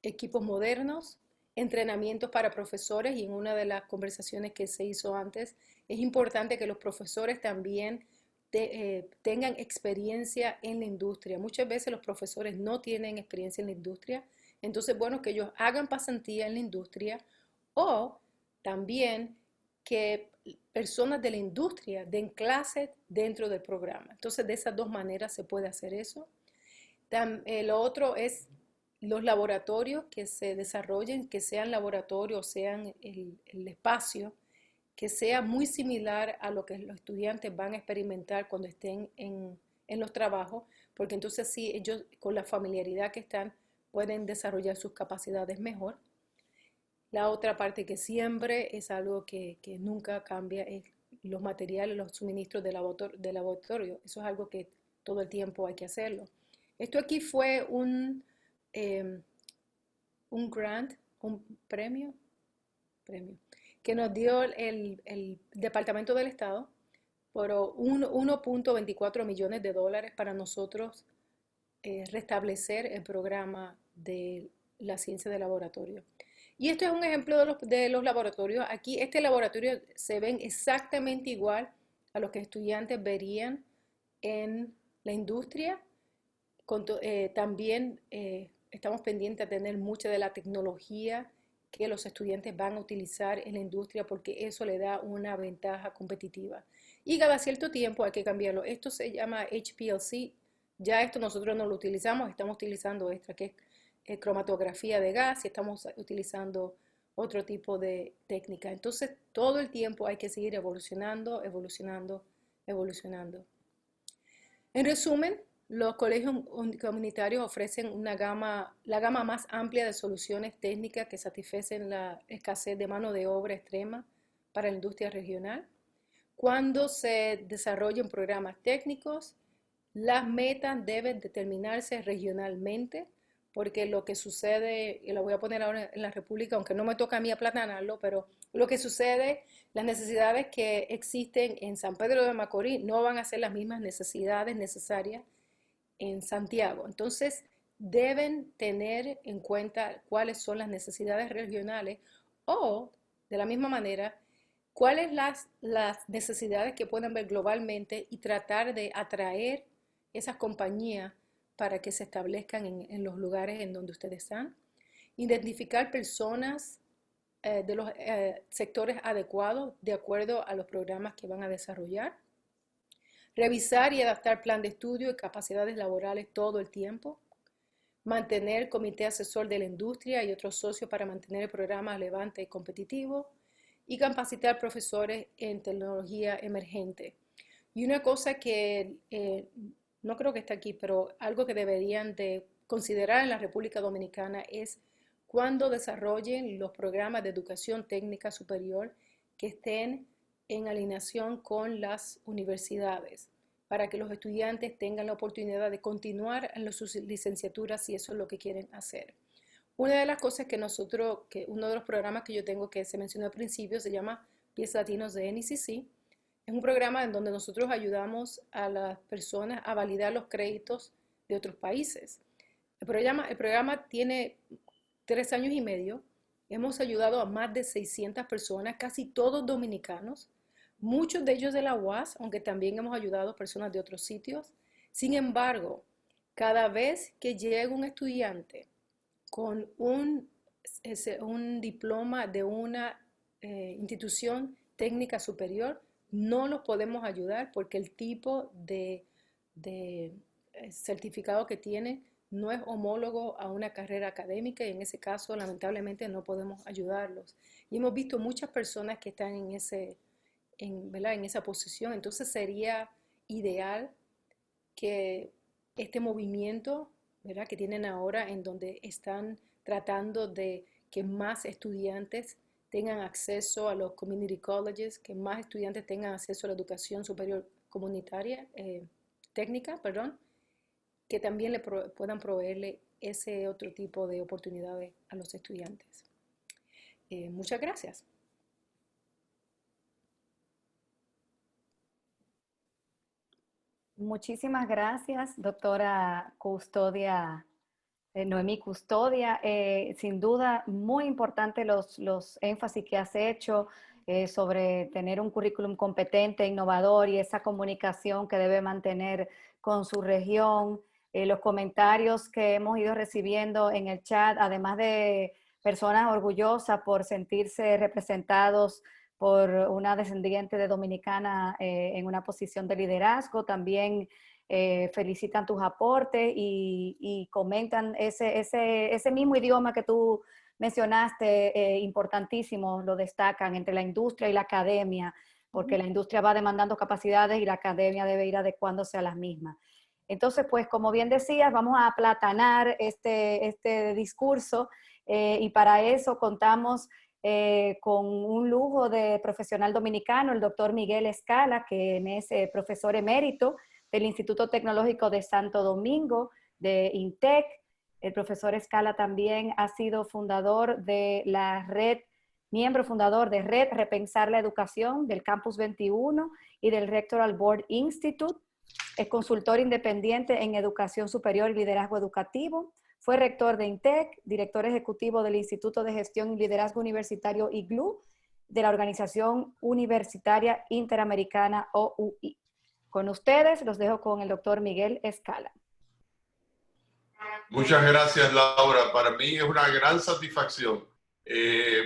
equipos modernos, entrenamientos para profesores y en una de las conversaciones que se hizo antes, es importante que los profesores también tengan experiencia en la industria. Muchas veces los profesores no tienen experiencia en la industria, entonces bueno que ellos hagan pasantía en la industria o también que personas de la industria den clases dentro del programa. Entonces de esas dos maneras se puede hacer eso. Lo otro es los laboratorios que se desarrollen, que sean laboratorios, sean el espacio, que sea muy similar a lo que los estudiantes van a experimentar cuando estén en los trabajos, porque entonces sí, ellos con la familiaridad que están pueden desarrollar sus capacidades mejor. La otra parte que siempre es algo que nunca cambia es los materiales, los suministros de laboratorio. Eso es algo que todo el tiempo hay que hacerlo. Esto aquí fue un grant, un premio que nos dio el Departamento del Estado por 1.24 millones de dólares para nosotros restablecer el programa de la ciencia de laboratorio. Y esto es un ejemplo de los laboratorios. Aquí este laboratorio se ven exactamente igual a los que estudiantes verían en la industria. También estamos pendientes a tener mucha de la tecnología que los estudiantes van a utilizar en la industria porque eso le da una ventaja competitiva. Y cada cierto tiempo hay que cambiarlo. Esto se llama HPLC Ya esto nosotros no lo utilizamos, estamos utilizando esta que es cromatografía de gas y estamos utilizando otro tipo de técnica. Entonces, todo el tiempo hay que seguir evolucionando, evolucionando, evolucionando. En resumen, los colegios comunitarios ofrecen la gama más amplia de soluciones técnicas que satisfacen la escasez de mano de obra extrema para la industria regional. Cuando se desarrollan programas técnicos, las metas deben determinarse regionalmente, porque lo que sucede, y lo voy a poner ahora en la República, aunque no me toca a mí aplatanarlo, pero lo que sucede, las necesidades que existen en San Pedro de Macorís no van a ser las mismas necesidades necesarias en Santiago. Entonces, deben tener en cuenta cuáles son las necesidades regionales o, de la misma manera, cuáles las necesidades que pueden ver globalmente y tratar de atraer esas compañías para que se establezcan en los lugares en donde ustedes están. Identificar personas de los sectores adecuados de acuerdo a los programas que van a desarrollar. Revisar y adaptar plan de estudio y capacidades laborales todo el tiempo. Mantener comité asesor de la industria y otros socios para mantener el programa relevante y competitivo. Y capacitar profesores en tecnología emergente. Y una cosa que no creo que está aquí, pero algo que deberían de considerar en la República Dominicana es cuando desarrollen los programas de educación técnica superior que estén en alineación con las universidades, para que los estudiantes tengan la oportunidad de continuar en sus licenciaturas si eso es lo que quieren hacer. Una de las cosas uno de los programas que yo tengo que se mencionó al principio se llama Pies Latinos de NECC. Es un programa en donde nosotros ayudamos a las personas a validar los créditos de otros países. El programa tiene 3 años y medio. Hemos ayudado a más de 600 personas, casi todos dominicanos, muchos de ellos de la UAS, aunque también hemos ayudado a personas de otros sitios. Sin embargo, cada vez que llega un estudiante con un diploma de una institución técnica superior, no los podemos ayudar porque el tipo de certificado que tiene no es homólogo a una carrera académica y en ese caso lamentablemente no podemos ayudarlos. Y hemos visto muchas personas que están en esa posición, entonces sería ideal que este movimiento, ¿verdad?, que tienen ahora en donde están tratando de que más estudiantes tengan acceso a los community colleges, que más estudiantes tengan acceso a la educación superior comunitaria, técnica, perdón, que también puedan proveerle ese otro tipo de oportunidades a los estudiantes. Muchas gracias. Muchísimas gracias, doctora Custodia. Noemí Custodia, sin duda muy importante los énfasis que has hecho sobre tener un currículum competente, innovador y esa comunicación que debe mantener con su región, los comentarios que hemos ido recibiendo en el chat, además de personas orgullosas por sentirse representados por una descendiente de dominicana en una posición de liderazgo, también felicitan tus aportes y comentan ese mismo idioma que tú mencionaste, importantísimo, lo destacan entre la industria y la academia, porque la industria va demandando capacidades y la academia debe ir adecuándose a las mismas. Entonces, pues, como bien decías, vamos a aplatanar este discurso y para eso contamos con un lujo de profesional dominicano, el doctor Miguel Escala, que es profesor emérito del Instituto Tecnológico de Santo Domingo, de INTEC. El profesor Escala también ha sido fundador de la red, miembro fundador de Red Repensar la Educación del Campus 21 y del Rectoral Board Institute. Es consultor independiente en educación superior y liderazgo educativo. Fue rector de INTEC, director ejecutivo del Instituto de Gestión y Liderazgo Universitario IGLU, de la Organización Universitaria Interamericana OUI. Con ustedes los dejo con el doctor Miguel Escala. Muchas gracias, Laura. Para mí es una gran satisfacción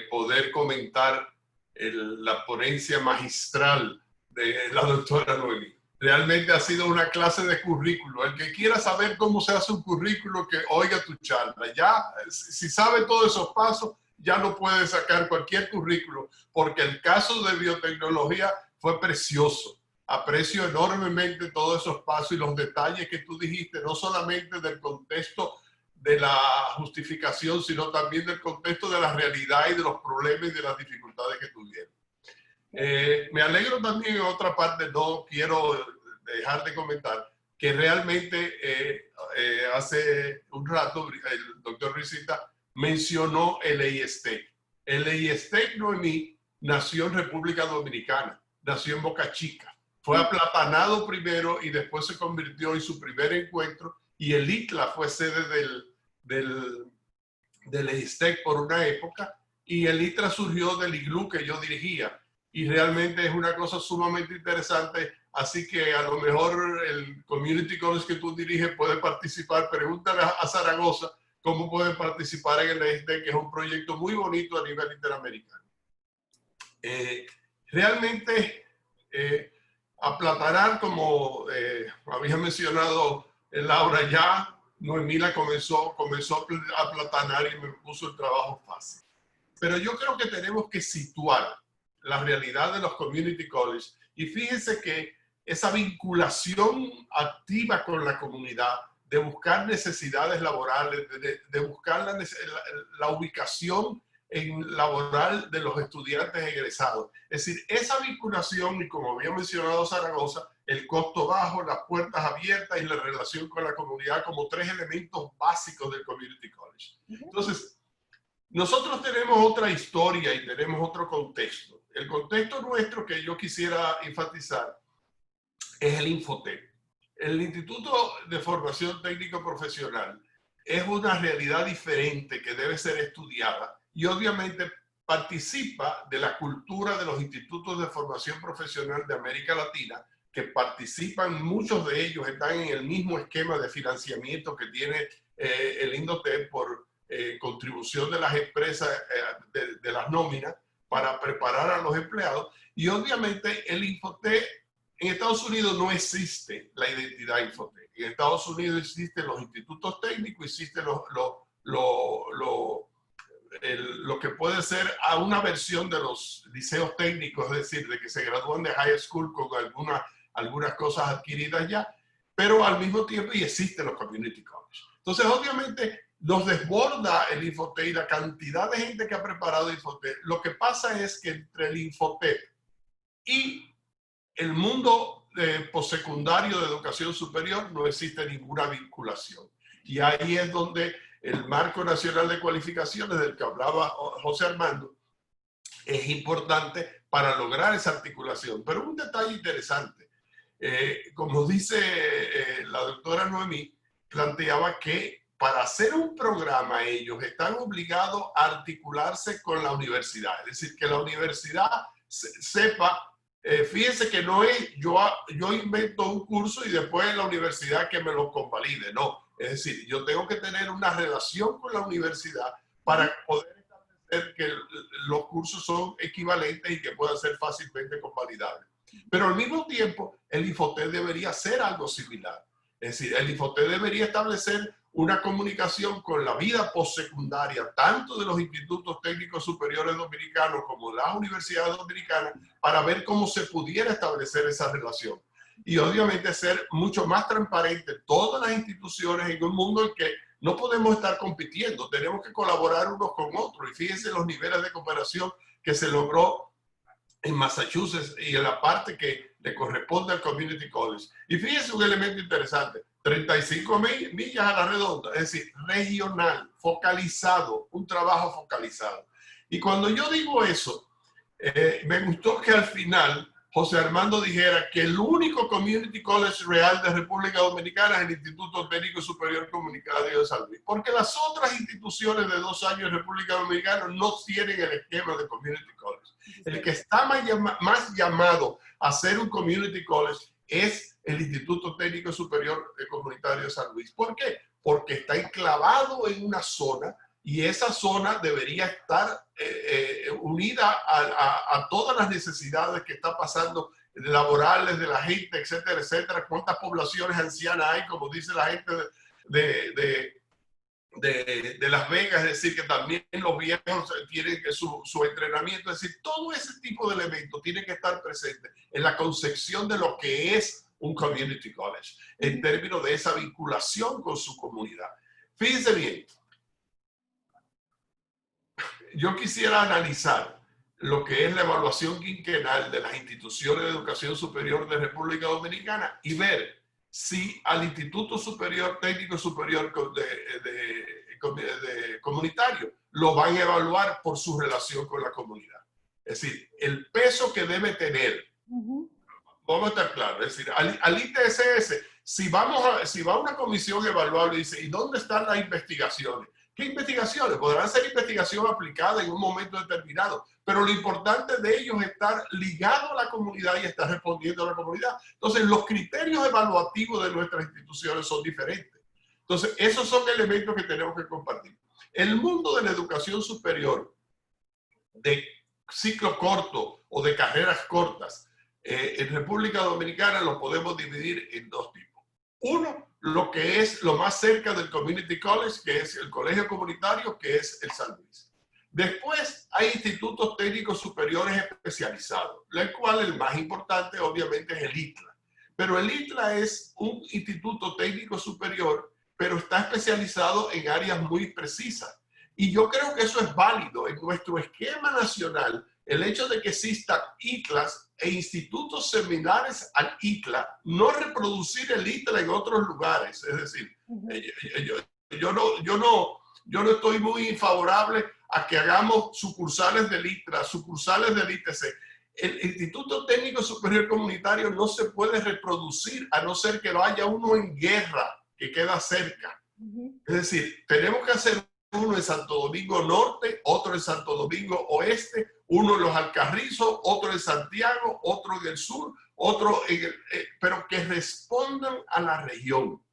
poder comentar la ponencia magistral de la doctora Noemí. Realmente ha sido una clase de currículo. El que quiera saber cómo se hace un currículo, que oiga tu charla. Ya, si sabe todos esos pasos, ya no puede sacar cualquier currículo, porque el caso de biotecnología fue precioso. Aprecio enormemente todos esos pasos y los detalles que tú dijiste, no solamente del contexto de la justificación, sino también del contexto de la realidad y de los problemas y de las dificultades que tuvieron. Me alegro también en otra parte, no quiero dejar de comentar, que realmente hace un rato el doctor Risita mencionó el EISTEC. El EISTEC, Noemí, nació en República Dominicana, nació en Boca Chica. Fue aplatanado primero y después se convirtió en su primer encuentro, y el ICLA fue sede del EISTEC por una época, y el ITRA surgió del IGLU que yo dirigía, y realmente es una cosa sumamente interesante, así que a lo mejor el Community College que tú diriges puede participar. Pregúntale a Zaragoza cómo puede participar en el EISTEC, que es un proyecto muy bonito a nivel interamericano. Realmente aplatanar, como había mencionado Laura, ya Noemí comenzó a aplatanar y me puso el trabajo fácil. Pero yo creo que tenemos que situar la realidad de los community college, y fíjense que esa vinculación activa con la comunidad, de buscar necesidades laborales, de buscar la ubicación laboral de los estudiantes egresados. Es decir, esa vinculación, y como había mencionado Zaragoza, el costo bajo, las puertas abiertas y la relación con la comunidad como tres elementos básicos del community college. Entonces, nosotros tenemos otra historia y tenemos otro contexto. El contexto nuestro que yo quisiera enfatizar es el Infotep. El Instituto de Formación Técnico Profesional es una realidad diferente que debe ser estudiada, y obviamente participa de la cultura de los institutos de formación profesional de América Latina, que participan, muchos de ellos están en el mismo esquema de financiamiento que tiene el INDOTEP por contribución de las empresas, de las nóminas, para preparar a los empleados. Y obviamente el Infotep, en Estados Unidos no existe la identidad Infotep. En Estados Unidos existen los institutos técnicos, existe lo que puede ser a una versión de los liceos técnicos, es decir, de que se gradúan de high school con algunas cosas adquiridas ya, pero al mismo tiempo y existen los community college. Entonces, obviamente, nos desborda el Infotep y la cantidad de gente que ha preparado Infotep. Lo que pasa es que entre el Infotep y el mundo postsecundario de educación superior no existe ninguna vinculación. Y ahí es donde el Marco Nacional de Cualificaciones, del que hablaba José Armando, es importante para lograr esa articulación. Pero un detalle interesante, como dice la doctora Noemí, planteaba que para hacer un programa ellos están obligados a articularse con la universidad. Es decir, que la universidad sepa, fíjense que no es yo invento un curso y después la universidad que me lo convalide, no. Es decir, yo tengo que tener una relación con la universidad para poder establecer que los cursos son equivalentes y que puedan ser fácilmente convalidables. Pero al mismo tiempo, el Infotep debería hacer algo similar. Es decir, el Infotep debería establecer una comunicación con la vida postsecundaria, tanto de los institutos técnicos superiores dominicanos como de las universidades dominicanas, para ver cómo se pudiera establecer esa relación. Y obviamente ser mucho más transparente todas las instituciones en un mundo en que no podemos estar compitiendo, tenemos que colaborar unos con otros. Y fíjense los niveles de cooperación que se logró en Massachusetts y en la parte que le corresponde al Community College. Y fíjense un elemento interesante, 35 millas a la redonda, es decir, regional, focalizado, un trabajo focalizado. Y cuando yo digo eso, me gustó que al final José Armando dijera que el único community college real de República Dominicana es el Instituto Técnico Superior Comunitario de San Luis, porque las otras instituciones de 2 años en República Dominicana no tienen el esquema de community college. El que está más llamado a ser un community college es el Instituto Técnico Superior Comunitario de San Luis. ¿Por qué? Porque está enclavado en una zona, y esa zona debería estar unida a todas las necesidades que está pasando laborales de la gente, etcétera, etcétera. Cuántas poblaciones ancianas hay, como dice la gente de Las Vegas, es decir, que también los viejos tienen que su entrenamiento, es decir, todo ese tipo de elementos tiene que estar presente en la concepción de lo que es un community college, en términos de esa vinculación con su comunidad. Fíjense bien, yo quisiera analizar lo que es la evaluación quinquenal de las instituciones de educación superior de República Dominicana y ver si al Instituto Superior Técnico Superior Comunitario lo van a evaluar por su relación con la comunidad. Es decir, el peso que debe tener. Vamos a estar claros. Es decir, al ITSS, si va una comisión evaluable y dice, ¿y dónde están las investigaciones? ¿Qué investigaciones? Podrán ser investigación aplicada en un momento determinado, pero lo importante de ellos es estar ligado a la comunidad y estar respondiendo a la comunidad. Entonces, los criterios evaluativos de nuestras instituciones son diferentes. Entonces, esos son elementos que tenemos que compartir. El mundo de la educación superior, de ciclo corto o de carreras cortas, en República Dominicana lo podemos dividir en dos tipos. Uno, lo que es lo más cerca del Community College, que es el colegio comunitario, que es el San Luis. Después hay institutos técnicos superiores especializados, el cual el más importante obviamente es el ITLA. Pero el ITLA es un instituto técnico superior, pero está especializado en áreas muy precisas. Y yo creo que eso es válido en nuestro esquema nacional. El hecho de que existan ITLAs e institutos similares al ITLA, no reproducir el ITLA en otros lugares. Es decir, yo no estoy muy favorable a que hagamos sucursales del ITLA, sucursales del ITC. El Instituto Técnico Superior Comunitario no se puede reproducir a no ser que lo haya uno en Guerra, que queda cerca. Es decir, tenemos que hacer uno en Santo Domingo Norte, otro en Santo Domingo Oeste, uno en Los Alcarrizos, otro en Santiago, otro en el sur, otro en el, pero que respondan a la región.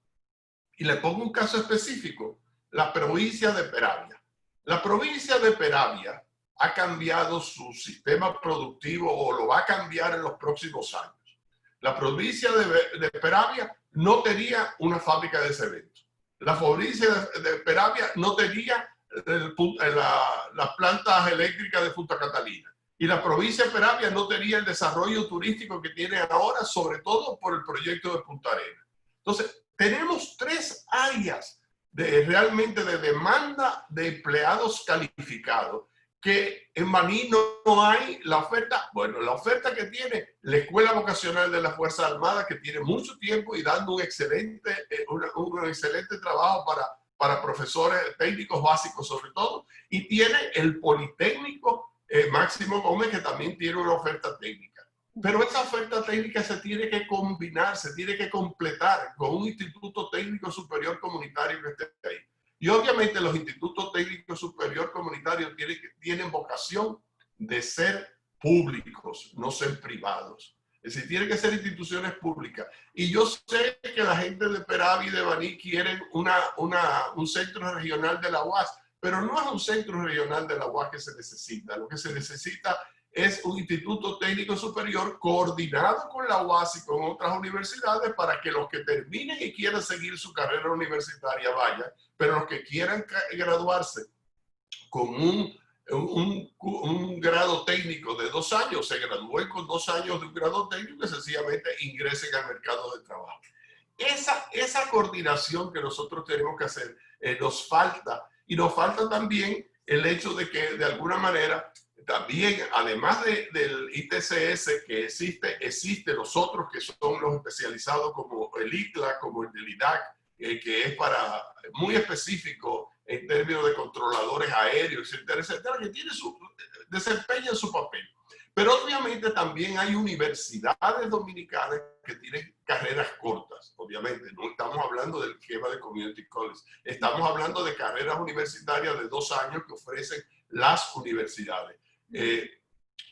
Y le pongo un caso específico, la provincia de Peravia. La provincia de Peravia ha cambiado su sistema productivo o lo va a cambiar en los próximos años. La provincia de Peravia no tenía una fábrica de cemento. La provincia de Peravia no tenía las plantas eléctricas de Punta Catalina. Y la provincia de Peravia no tenía el desarrollo turístico que tiene ahora, sobre todo por el proyecto de Punta Arenas. Entonces, tenemos tres áreas realmente de demanda de empleados calificados, que en Baní no hay la oferta. Bueno, la oferta que tiene la Escuela Vocacional de las Fuerzas Armadas, que tiene mucho tiempo y dando un excelente trabajo para profesores técnicos básicos sobre todo, y tiene el Politécnico Máximo Gómez, que también tiene una oferta técnica. Pero esa oferta técnica se tiene que combinar, se tiene que completar con un instituto técnico superior comunitario que esté ahí. Y obviamente los institutos técnicos superior comunitarios tienen vocación de ser públicos, no ser privados. Es decir, tienen que ser instituciones públicas. Y yo sé que la gente de Peravia y de Baní quieren un centro regional de la UAS, pero no es un centro regional de la UAS que se necesita. Lo que se necesita es un instituto técnico superior coordinado con la UAS y con otras universidades para que los que terminen y quieran seguir su carrera universitaria vayan, pero los que quieran graduarse con un grado técnico de 2 años, se gradúen con 2 años de un grado técnico y sencillamente ingresen al mercado de trabajo. Esa coordinación que nosotros tenemos que hacer nos falta, y nos falta también el hecho de que de alguna manera también, además del ITCS que existe los otros que son los especializados como el ITLA, como el del IDAC, que es muy específico en términos de controladores aéreos, etcétera, etcétera, que desempeñan su papel. Pero obviamente también hay universidades dominicanas que tienen carreras cortas, obviamente. No estamos hablando del esquema de Community College, estamos hablando de carreras universitarias de 2 años que ofrecen las universidades.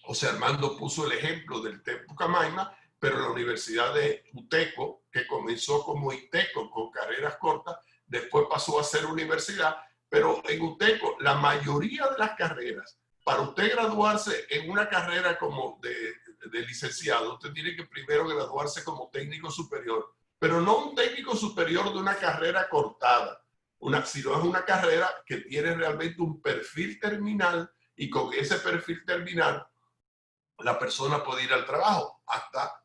José Armando puso el ejemplo del TEC Pucamaima, pero la Universidad de UTECO, que comenzó como ITECO con carreras cortas, después pasó a ser universidad, pero en UTECO la mayoría de las carreras, para usted graduarse en una carrera como de licenciado, usted tiene que primero graduarse como técnico superior, pero no un técnico superior de una carrera cortada, sino es una carrera que tiene realmente un perfil terminal, y con ese perfil terminal la persona puede ir al trabajo, hasta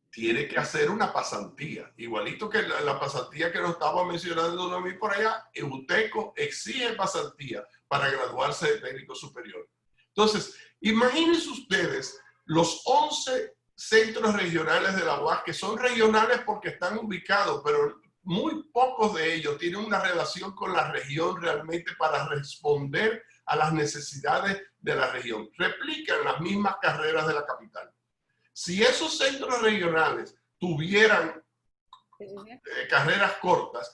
tiene que hacer una pasantía, igualito que la pasantía que nos estaba mencionando Noemí por allá. EUTECO exige pasantía para graduarse de técnico superior. Entonces, imagínense ustedes los 11 centros regionales de la UAS, que son regionales porque están ubicados, pero muy pocos de ellos tienen una relación con la región realmente para responder a las necesidades de la región. Replican las mismas carreras de la capital. Si esos centros regionales tuvieran carreras cortas,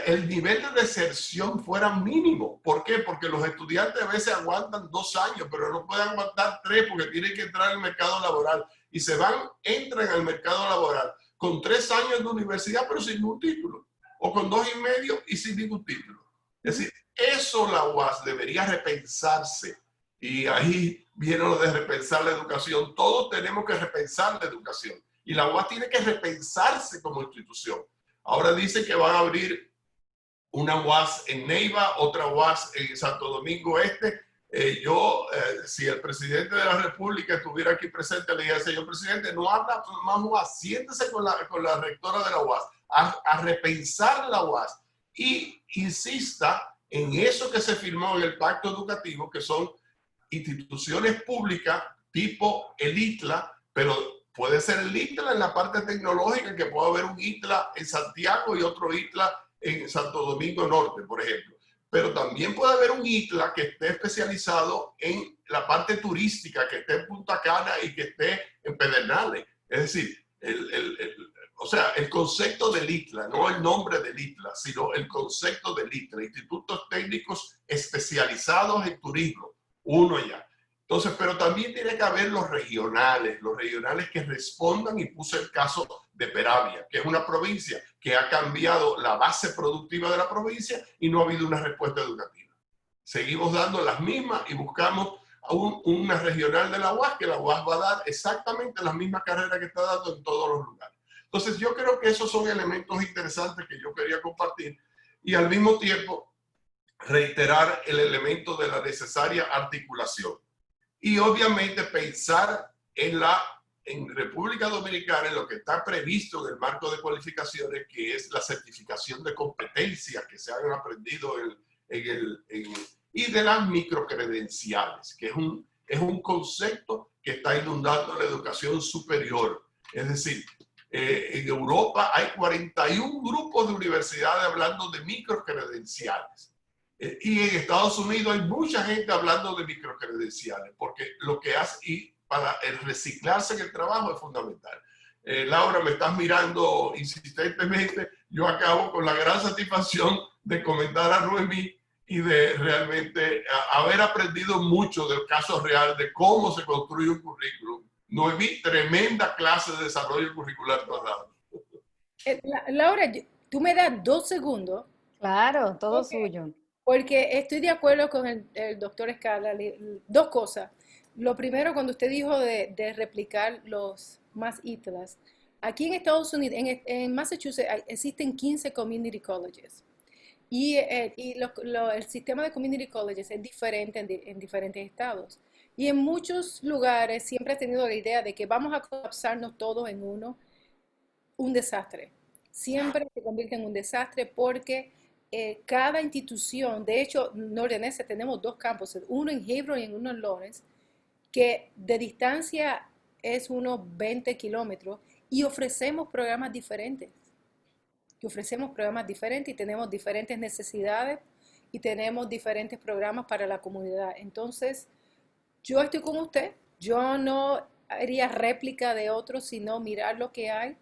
el nivel de deserción fuera mínimo. ¿Por qué? Porque los estudiantes a veces aguantan 2 años, pero no pueden aguantar 3 porque tienen que entrar al mercado laboral. Y entran al mercado laboral con 3 años de universidad, pero sin ningún título. O con 2 y medio y sin ningún título. Es decir, eso la UAS debería repensarse. Y ahí viene lo de repensar la educación. Todos tenemos que repensar la educación. Y la UAS tiene que repensarse como institución. Ahora dicen que van a abrir una UAS en Neiva, otra UAS en Santo Domingo Este. Si el presidente de la República estuviera aquí presente, le diría: señor presidente, no habla más UAS, siéntese con la rectora de la UAS a repensar la UAS y insista en eso que se firmó en el pacto educativo, que son instituciones públicas tipo el ITLA, pero puede ser el ITLA en la parte tecnológica, que puede haber un ITLA en Santiago y otro ITLA en Santo Domingo Norte, por ejemplo. Pero también puede haber un ITLA que esté especializado en la parte turística, que esté en Punta Cana y que esté en Pedernales. Es decir, el concepto del ITLA, no el nombre del ITLA, sino el concepto del ITLA, Institutos Técnicos Especializados en Turismo, uno ya. Entonces, pero también tiene que haber los regionales que respondan, y puse el caso de Peravia, que es una provincia que ha cambiado la base productiva de la provincia y no ha habido una respuesta educativa. Seguimos dando las mismas y buscamos una regional de la UAS, que la UAS va a dar exactamente las mismas carreras que está dando en todos los lugares. Entonces, yo creo que esos son elementos interesantes que yo quería compartir, y al mismo tiempo reiterar el elemento de la necesaria articulación. Y obviamente pensar en República Dominicana, en lo que está previsto en el marco de cualificaciones, que es la certificación de competencias que se han aprendido y de las microcredenciales, que es un concepto que está inundando la educación superior. Es decir, en Europa hay 41 grupos de universidades hablando de microcredenciales. Y en Estados Unidos hay mucha gente hablando de microcredenciales, porque lo que hace, y para el reciclarse en el trabajo es fundamental. Laura, me estás mirando insistentemente. Yo acabo con la gran satisfacción de comentar a Noemí y de realmente haber aprendido mucho del caso real de cómo se construye un currículum. Noemí, tremenda clase de desarrollo curricular tú has dado. Laura, tú me das 2 segundos. Claro, todo suyo. Porque estoy de acuerdo con el doctor Escala. 2 cosas. Lo primero, cuando usted dijo de replicar los más ITLAs, aquí en Estados Unidos, en Massachusetts, existen 15 community colleges. Y el sistema de community colleges es diferente en diferentes estados. Y en muchos lugares siempre he tenido la idea de que vamos a colapsarnos todos en un desastre. Siempre se convierte en un desastre porque cada institución, de hecho, Norte tenemos 2 campos, uno en Hebron y uno en Lawrence, que de distancia es unos 20 kilómetros, y ofrecemos programas diferentes. Y tenemos diferentes necesidades y tenemos diferentes programas para la comunidad. Entonces, yo estoy con usted. Yo no haría réplica de otros, sino mirar lo que hay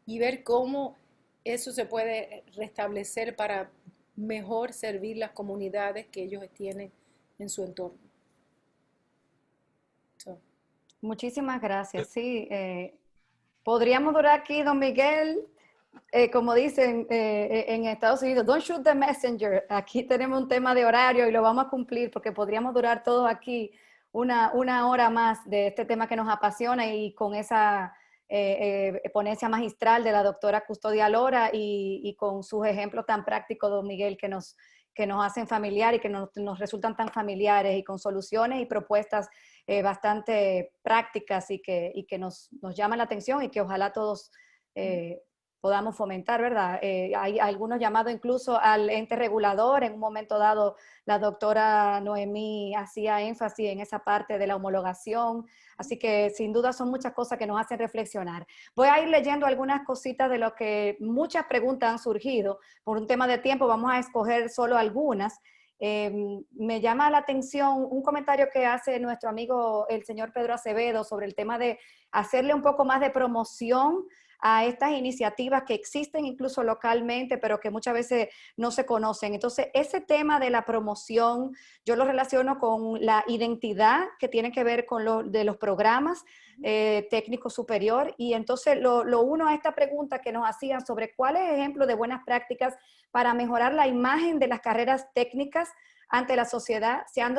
y ver cómo eso se puede restablecer para mejor servir las comunidades que ellos tienen en su entorno. Muchísimas gracias. Sí, podríamos durar aquí, don Miguel, como dicen en Estados Unidos, don't shoot the messenger. Aquí tenemos un tema de horario y lo vamos a cumplir porque podríamos durar todos aquí una hora más de este tema que nos apasiona y con esa ponencia magistral de la doctora Custodia Lora y con sus ejemplos tan prácticos, don Miguel, que nos hacen familiar y que nos resultan tan familiares y con soluciones y propuestas bastante prácticas y que nos llaman la atención y que ojalá todos podamos fomentar, ¿verdad? Hay algunos llamados incluso al ente regulador. En un momento dado, la doctora Noemí hacía énfasis en esa parte de la homologación. Así que sin duda son muchas cosas que nos hacen reflexionar. Voy a ir leyendo algunas cositas de lo que muchas preguntas han surgido. Por un tema de tiempo vamos a escoger solo algunas. Me llama la atención un comentario que hace nuestro amigo el señor Pedro Acevedo sobre el tema de hacerle un poco más de promoción a estas iniciativas que existen incluso localmente, pero que muchas veces no se conocen. Entonces, ese tema de la promoción, yo lo relaciono con la identidad que tiene que ver con los programas técnico superior, y entonces lo uno a esta pregunta que nos hacían sobre cuáles ejemplos de buenas prácticas para mejorar la imagen de las carreras técnicas ante la sociedad se han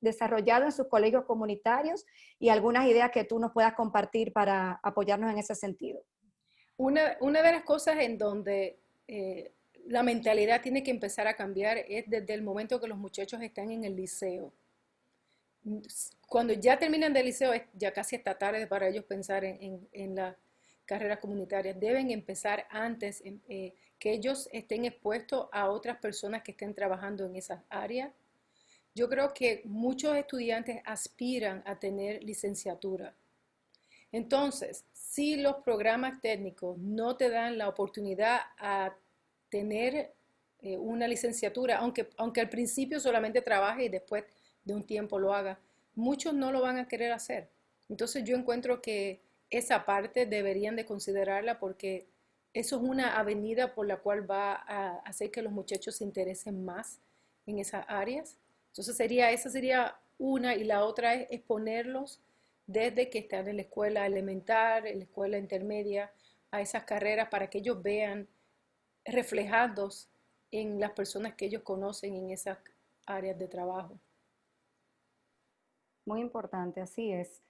desarrollado en sus colegios comunitarios, y algunas ideas que tú nos puedas compartir para apoyarnos en ese sentido. Una de las cosas en donde la mentalidad tiene que empezar a cambiar es desde el momento que los muchachos están en el liceo. Cuando ya terminan del liceo, ya casi está tarde para ellos pensar en las carreras comunitarias. Deben empezar antes, que ellos estén expuestos a otras personas que estén trabajando en esas áreas. Yo creo que muchos estudiantes aspiran a tener licenciatura. Entonces, si los programas técnicos no te dan la oportunidad a tener una licenciatura, aunque al principio solamente trabaje y después de un tiempo lo haga, muchos no lo van a querer hacer. Entonces yo encuentro que esa parte deberían de considerarla, porque eso es una avenida por la cual va a hacer que los muchachos se interesen más en esas áreas. Entonces esa sería una, y la otra es exponerlos desde que están en la escuela elemental, en la escuela intermedia, a esas carreras para que ellos vean reflejados en las personas que ellos conocen en esas áreas de trabajo. Muy importante, así es.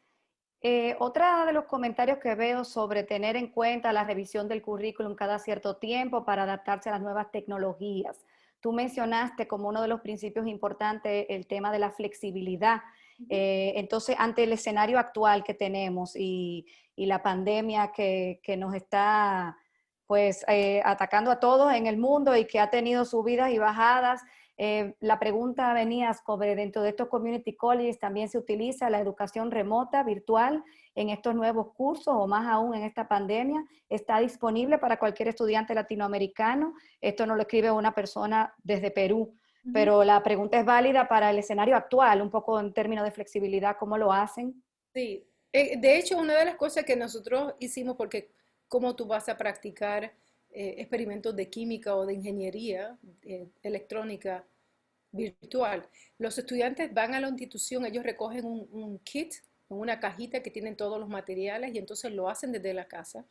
Otra de los comentarios que veo sobre tener en cuenta la revisión del currículum cada cierto tiempo para adaptarse a las nuevas tecnologías. Tú mencionaste como uno de los principios importantes el tema de la flexibilidad. Entonces, ante el escenario actual que tenemos y la pandemia que nos está pues atacando a todos en el mundo y que ha tenido subidas y bajadas, la pregunta venía sobre dentro de estos community colleges también se utiliza la educación remota, virtual, en estos nuevos cursos o más aún en esta pandemia. ¿Está disponible para cualquier estudiante latinoamericano? Esto nos lo escribe una persona desde Perú, pero la pregunta es válida para el escenario actual, un poco en términos de flexibilidad, ¿cómo lo hacen? Sí, de hecho una de las cosas que nosotros hicimos, porque como tú vas a practicar experimentos de química o de ingeniería electrónica virtual, los estudiantes van a la institución, ellos recogen un kit, una cajita que tienen todos los materiales, y entonces lo hacen desde la casa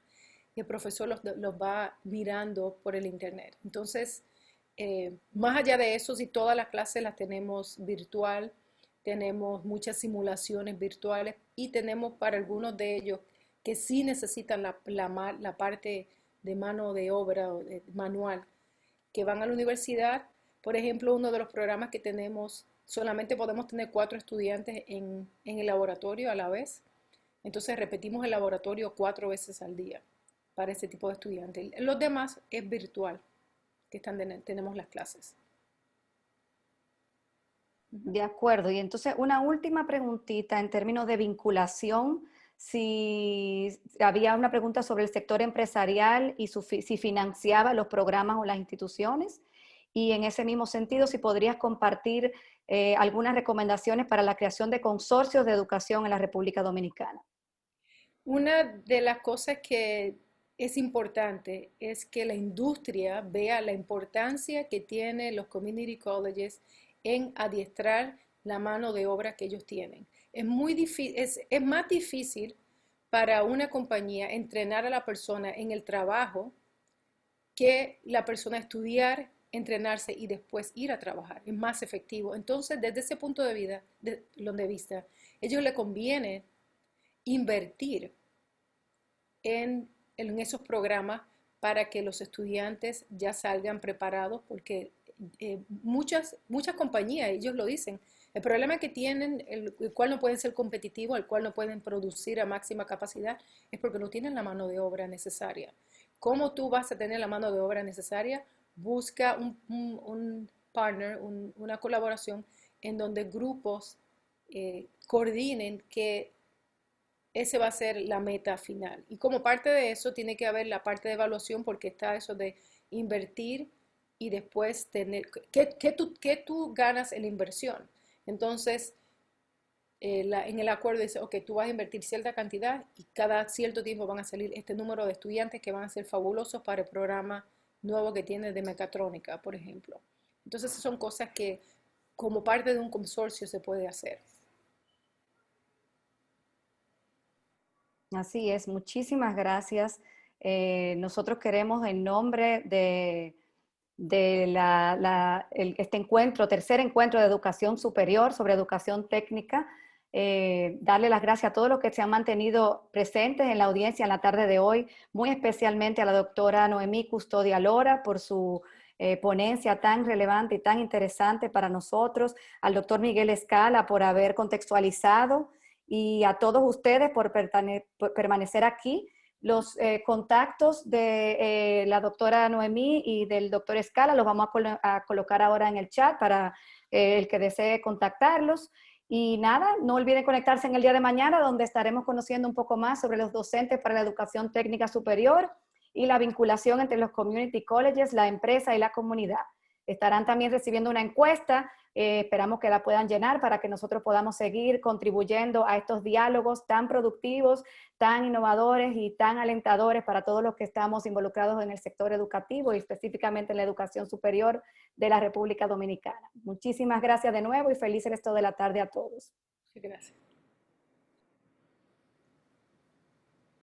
y el profesor los va mirando por el internet. Entonces, más allá de eso, si todas las clases las tenemos virtual, tenemos muchas simulaciones virtuales, y tenemos para algunos de ellos que sí necesitan la parte de mano de obra o manual, que van a la universidad. Por ejemplo, uno de los programas que tenemos, solamente podemos tener 4 estudiantes en el laboratorio a la vez. Entonces repetimos el laboratorio 4 veces al día para ese tipo de estudiantes. Los demás es virtual, que tenemos las clases. De acuerdo. Y entonces una última preguntita en términos de vinculación. Si había una pregunta sobre el sector empresarial y si financiaba los programas o las instituciones. Y en ese mismo sentido, si podrías compartir algunas recomendaciones para la creación de consorcios de educación en la República Dominicana. Una de las cosas que es importante es que la industria vea la importancia que tienen los community colleges en adiestrar la mano de obra que ellos tienen. Es más difícil para una compañía entrenar a la persona en el trabajo que la persona estudiar entrenarse y después ir a trabajar. Es más efectivo. Entonces, desde ese punto de vista, a ellos les conviene invertir en esos programas para que los estudiantes ya salgan preparados, porque muchas compañías, ellos lo dicen, el problema que tienen, el cual no pueden ser competitivos, el cual no pueden producir a máxima capacidad, es porque no tienen la mano de obra necesaria. ¿Cómo tú vas a tener la mano de obra necesaria? Busca un partner, una colaboración en donde grupos coordinen que ese va a ser la meta final. Y como parte de eso tiene que haber la parte de evaluación, porque está eso de invertir y después tener, ¿qué tú ganas en la inversión? Entonces, en el acuerdo dice, ok, tú vas a invertir cierta cantidad y cada cierto tiempo van a salir este número de estudiantes que van a ser fabulosos para el programa nuevo que tiene de mecatrónica, por ejemplo. Entonces, son cosas que como parte de un consorcio se puede hacer. Así es, muchísimas gracias. Nosotros queremos en nombre de este encuentro, tercer encuentro de educación superior sobre educación técnica, darle las gracias a todos los que se han mantenido presentes en la audiencia en la tarde de hoy, muy especialmente a la doctora Noemí Custodia Lora por su ponencia tan relevante y tan interesante para nosotros, al doctor Miguel Escala por haber contextualizado y a todos ustedes por permanecer aquí. Los contactos de la doctora Noemí y del doctor Escala los vamos a colocar ahora en el chat para el que desee contactarlos. Y nada, no olviden conectarse en el día de mañana, donde estaremos conociendo un poco más sobre los docentes para la educación técnica superior y la vinculación entre los community colleges, la empresa y la comunidad. Estarán también recibiendo una encuesta. Esperamos que la puedan llenar para que nosotros podamos seguir contribuyendo a estos diálogos tan productivos, tan innovadores y tan alentadores para todos los que estamos involucrados en el sector educativo y específicamente en la educación superior de la República Dominicana. Muchísimas gracias de nuevo y feliz resto de la tarde a todos. Gracias.